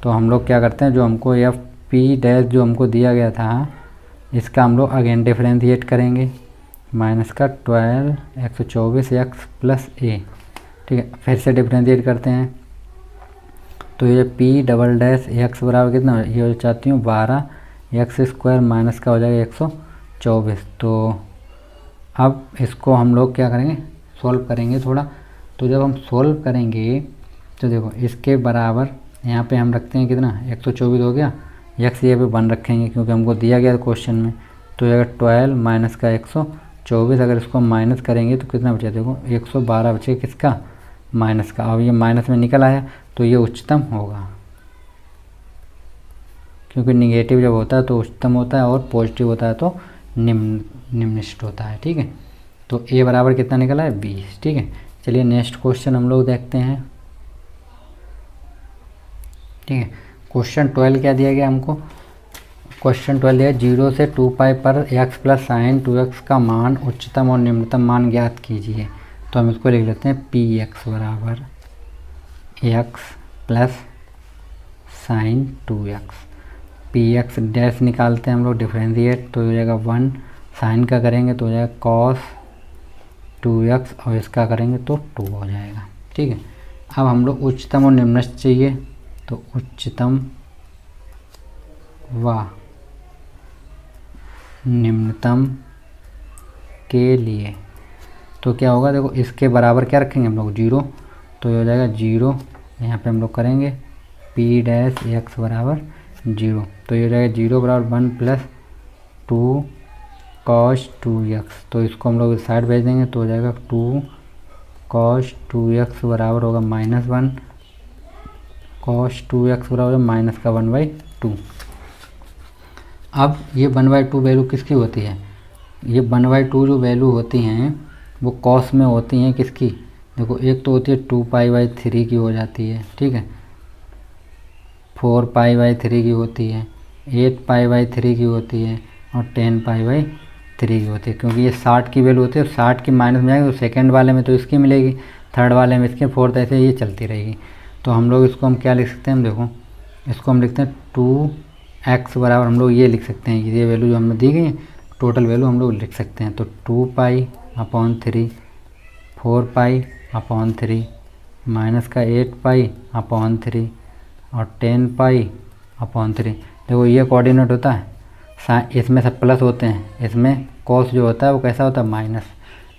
तो हम लोग क्या करते हैं जो हमको यह p डैश जो हमको दिया गया था इसका हम लोग अगेन डिफरेंशिएट करेंगे माइनस का 12 124x प्लस a। ठीक है, फिर से डिफरेंशिएट करते हैं तो ये p डबल डैश x बराबर कितना हो, ये चाहती हूँ 12x² माइनस का हो जाएगा 124। तो अब इसको हम लोग क्या करेंगे सॉल्व करेंगे थोड़ा, तो जब हम सॉल्व करेंगे तो देखो इसके बराबर यहाँ पे हम रखते हैं कितना 124 हो गया, x ये पे 1 रखेंगे क्योंकि हमको दिया गया क्वेश्चन में, तो अगर 12 माइनस का 124 अगर इसको माइनस करेंगे तो कितना बचा देखो 112 बचेगा किसका माइनस का। अब ये माइनस में निकल आया तो ये उच्चतम होगा, क्योंकि निगेटिव जब होता है तो उच्चतम होता है और पॉजिटिव होता है तो निम्नलिखित होता है। ठीक है, तो a बराबर कितना निकला है 20। ठीक है, चलिए नेक्स्ट क्वेश्चन हम लोग देखते हैं। ठीक है, क्वेश्चन 12 क्या दिया गया हमको, क्वेश्चन 12 दिया 0 से 2 पाई पर x प्लस साइन 2x का मान उच्चतम और निम्नतम मान ज्ञात कीजिए। तो हम इसको लिख लेते हैं px बराबर x plus sign 2x, px dash निकालते हैं हम लोग डिफरेंशिएट तो हो जाएगा 1, साइन का करेंगे तो हो जाएगा cos 2x और इसका करेंगे तो 2 हो जाएगा। ठीक है, अब हम लोग उच्चतम और निम्नतम चाहिए, तो उच्चतम व निम्नतम के लिए तो क्या होगा देखो इसके बराबर क्या रखेंगे हम लोग 0, तो ये हो जाएगा 0, यहाँ पे हम लोग करेंगे p डैश x बराबर 0, तो ये हो जाएगा 0 बराबर 1 प्लस 2 cos 2x, तो इसको हम लोग इस साइड भेज देंगे तो हो जाएगा 2 cos 2x बराबर होगा -1, cos 2x बराबर माइनस का 1/2। अब ये 1/2 वैल्यू किसकी होती है, ये 1/2 जो वैल्यू होती हैं वो कॉस में होती हैं किसकी, देखो एक तो होती है 2π/3 की हो जाती है। ठीक है, 4π/3 की होती है, 8 पाई बाई 3 की होती है और 10 पाई बाई 3 की होती है, क्योंकि ये 60 की वैल्यू होती है, 60 की माइनस में जाएगी तो सेकेंड वाले में तो इसकी मिलेगी, थर्ड वाले में इसके, फोर्थ, ऐसे ये चलती रहेगी। तो हम लोग इसको हम क्या लिख सकते हैं, हम देखो इसको हम लिखते हैं 2x बराबर, हम लोग ये लिख सकते हैं कि ये वैल्यू जो हमें दी गई है टोटल वैल्यू हम लोग लिख सकते हैं। तो 2 pi upon 3, 4 pi upon 3 minus का 8 पाई अपॉन 3 और 10 पाई अपॉन 3। देखो ये कोऑर्डिनेट होता है, इसमें सब प्लस होते हैं, इसमें कॉस जो होता है वो कैसा होता है माइनस,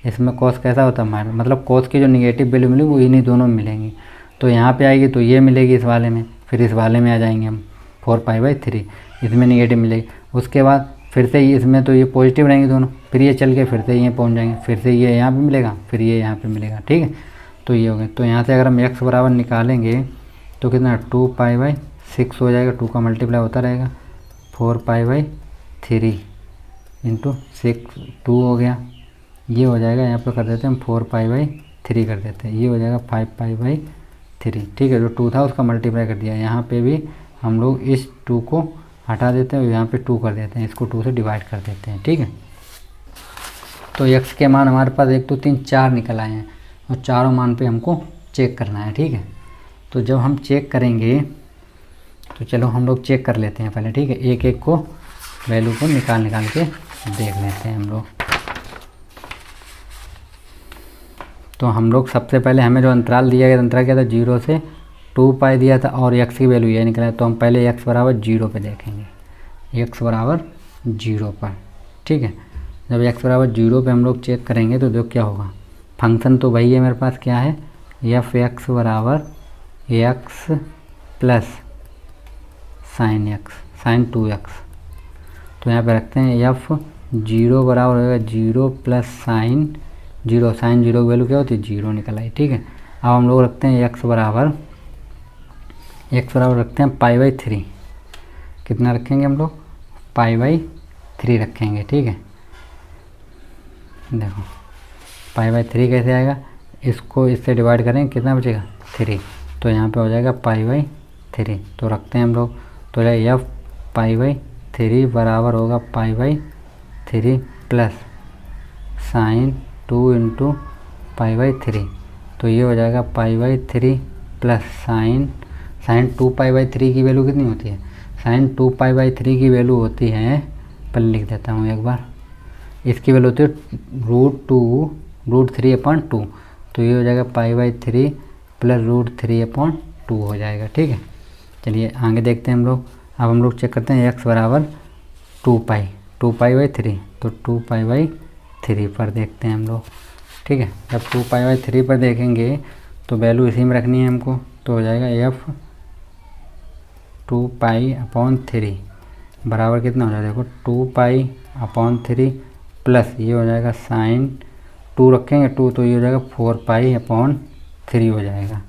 इसमें कॉस कैसा होता है माइनस, मतलब कॉस की जो निगेटिव वैल्यू मिलेगी वो इन्हीं दोनों में मिलेंगी। तो यहाँ पे आएगी तो ये मिलेगी इस वाले में, फिर इस वाले में आ जाएंगे हम 4 पाई बाई 3, इसमें निगेटिव मिलेगी। उसके बाद फिर से इसमें तो ये पॉजिटिव रहेंगे दोनों, फिर ये चल के फिर से ये पहुँच जाएंगे, फिर से ये यहाँ पे मिलेगा, फिर ये यहाँ पे मिलेगा, ठीक है। तो ये हो गया। तो यहाँ से अगर हम x बराबर निकालेंगे तो कितना 2 पाई बाई 6 हो जाएगा, 2 का मल्टीप्लाई होता रहेगा, 4 पाई बाई 3 इंटू 6 2 हो गया, ये हो जाएगा, यहाँ पे कर देते हैं हम 4 पाई बाई 3 कर देते हैं, ये हो जाएगा 5 पाई बाई 3, ठीक है। जो 2 था उसका मल्टीप्लाई कर दिया, यहाँ पे भी हम लोग इस 2 को हटा देते हैं और यहाँ पे 2 कर देते हैं, इसको 2 से डिवाइड कर देते हैं, ठीक है। तो x के मान हमारे पास 1 2 3 4 निकल आए हैं और चारों मान पे हमको चेक करना है, ठीक है। तो जब हम चेक करेंगे तो चलो हम लोग चेक कर लेते हैं पहले, ठीक है, एक एक को वैल्यू को निकाल के देख लेते हैं हम लोग। तो हम लोग सबसे पहले हमें जो अंतराल दिया गया, अंतराल क्या था 0 से 2 पाई दिया था और x की वैल्यू ये निकला, तो हम पहले x बराबर 0 पे देखेंगे, x बराबर 0 पर, ठीक है। जब x बराबर 0 पे हम लोग चेक करेंगे तो देखो क्या होगा, फंक्शन तो वही है मेरे पास, क्या है f(x) बराबर x plus sine x sine 2x। तो यहाँ पे रखते हैं f(0) बराबर होगा 0 प्लस साइन 0, साइन 0 की वैल्यू क्या होती है 0 निकल आई, ठीक है। अब हम लोग रखते हैं x बराबर रखते हैं पाई बाई 3, कितना रखेंगे हम लोग पाई बाई 3 रखेंगे, ठीक है। देखो पाई बाई 3 कैसे आएगा, इसको इससे डिवाइड करेंगे कितना बचेगा 3, तो यहाँ पे हो जाएगा पाई बाई 3। तो रखते हैं हम लोग, तो f पाई बाई 3 बराबर होगा pi by 3 plus sign 2 into pi by 3। तो ये हो जाएगा pi by 3 plus sign 2 pi by 3 की वैल्यू कितनी होती है, साइन 2 पाई बाई 3 की वैल्यू होती है, पहले लिख देता हूँ एक बार, इसकी वैल्यू होती है √3/2। तो ये हो जाएगा पाई बाई 3 प्लस √3/2 हो जाएगा, ठीक है। चलिए आगे देखते हैं हम लोग। अब हम लोग चेक करते हैं x बराबर 2 पाई बाई 3, तो 2 पाई बाई 3 पर देखते हैं हम लोग, ठीक है। जब 2 पाई बाई 3 पर देखेंगे तो वैल्यू इसी में रखनी है हमको, तो हो जाएगा f 2 पाई अपॉन 3 बराबर कितना हो जाएगा, देखो 2 पाई अपॉन 3 प्लस ये हो जाएगा साइन 2 रखेंगे 2, तो ये हो जाएगा 4 पाई अपॉन 3 हो जाएगा,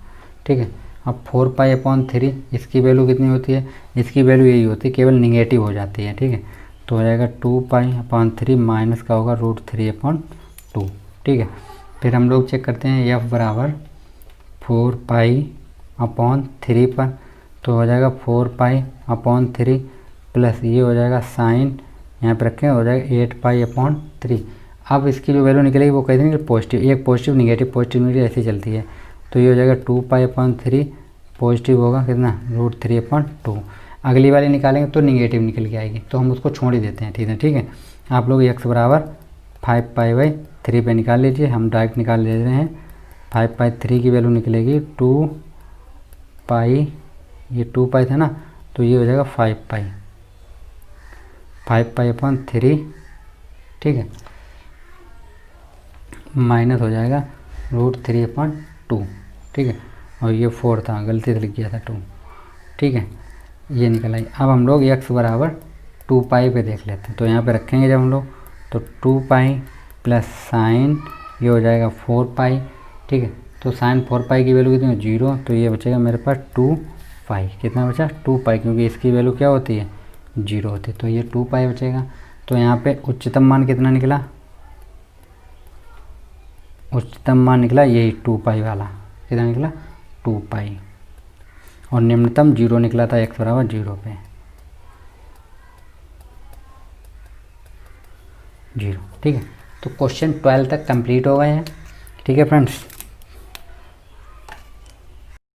ठीक है। अब 4 पाई अपॉन 3 इसकी वैल्यू कितनी होती है, इसकी वैल्यू यही होती है, केवल निगेटिव हो जाती है, ठीक है। तो हो जाएगा 2 पाई अपॉन 3 माइनस का होगा √3/2, ठीक है। फिर हम लोग चेक करते हैं f बराबर 4 पाई अपॉन 3 पर, तो हो जाएगा 4 पाई अपॉन 3 प्लस ये हो जाएगा साइन, यहाँ पे रखें हो जाएगा 8 पाई अपॉन 3। अब इसकी जो वैल्यू निकलेगी वो कैसे निकले, पॉजिटिव, एक पॉजिटिव निगेटिव ऐसी चलती है। तो ये हो जाएगा 2 पाई अपॉन 3 पॉजिटिव होगा कितना √3/2। अगली वाली निकालेंगे तो निगेटिव निकल के आएगी, तो हम उसको छोड़ ही देते हैं, ठीक है। आप लोग x बराबर 5 पाई बाई 3 पे निकाल लीजिए, हम डायरेक्ट निकाल ले रहे हैं। 5 पाई 3 की वैल्यू निकलेगी 2 पाई, ये 2 पाई था ना, तो ये हो जाएगा 5 पाई अपॉन 3, ठीक है, माइनस हो जाएगा √3/2, ठीक है। और ये 4 था, गलती से लिख गया था 2, ठीक है, ये निकल आई। अब हम लोग x बराबर 2 पाई पे देख लेते हैं, तो यहाँ पे रखेंगे जब हम लोग, तो 2 पाई प्लस साइन ये हो जाएगा 4 पाई, ठीक है। तो साइन 4 पाई की वैल्यू कितनी है 0, तो ये बचेगा मेरे पास 2 पाई, कितना बचा 2 पाई, क्योंकि इसकी वैल्यू क्या होती है 0 होती है, तो ये 2 पाई बचेगा। तो यहाँ पे उच्चतम मान कितना निकला, उच्चतम मान निकला यही 2 पाई वाला, कितना निकला 2 पाई, और निम्नतम 0 निकला था x बराबर 0 पे। 0। ठीक है, तो क्वेश्चन 12 तक कंप्लीट हो गए हैं। ठीक है फ्रेंड्स।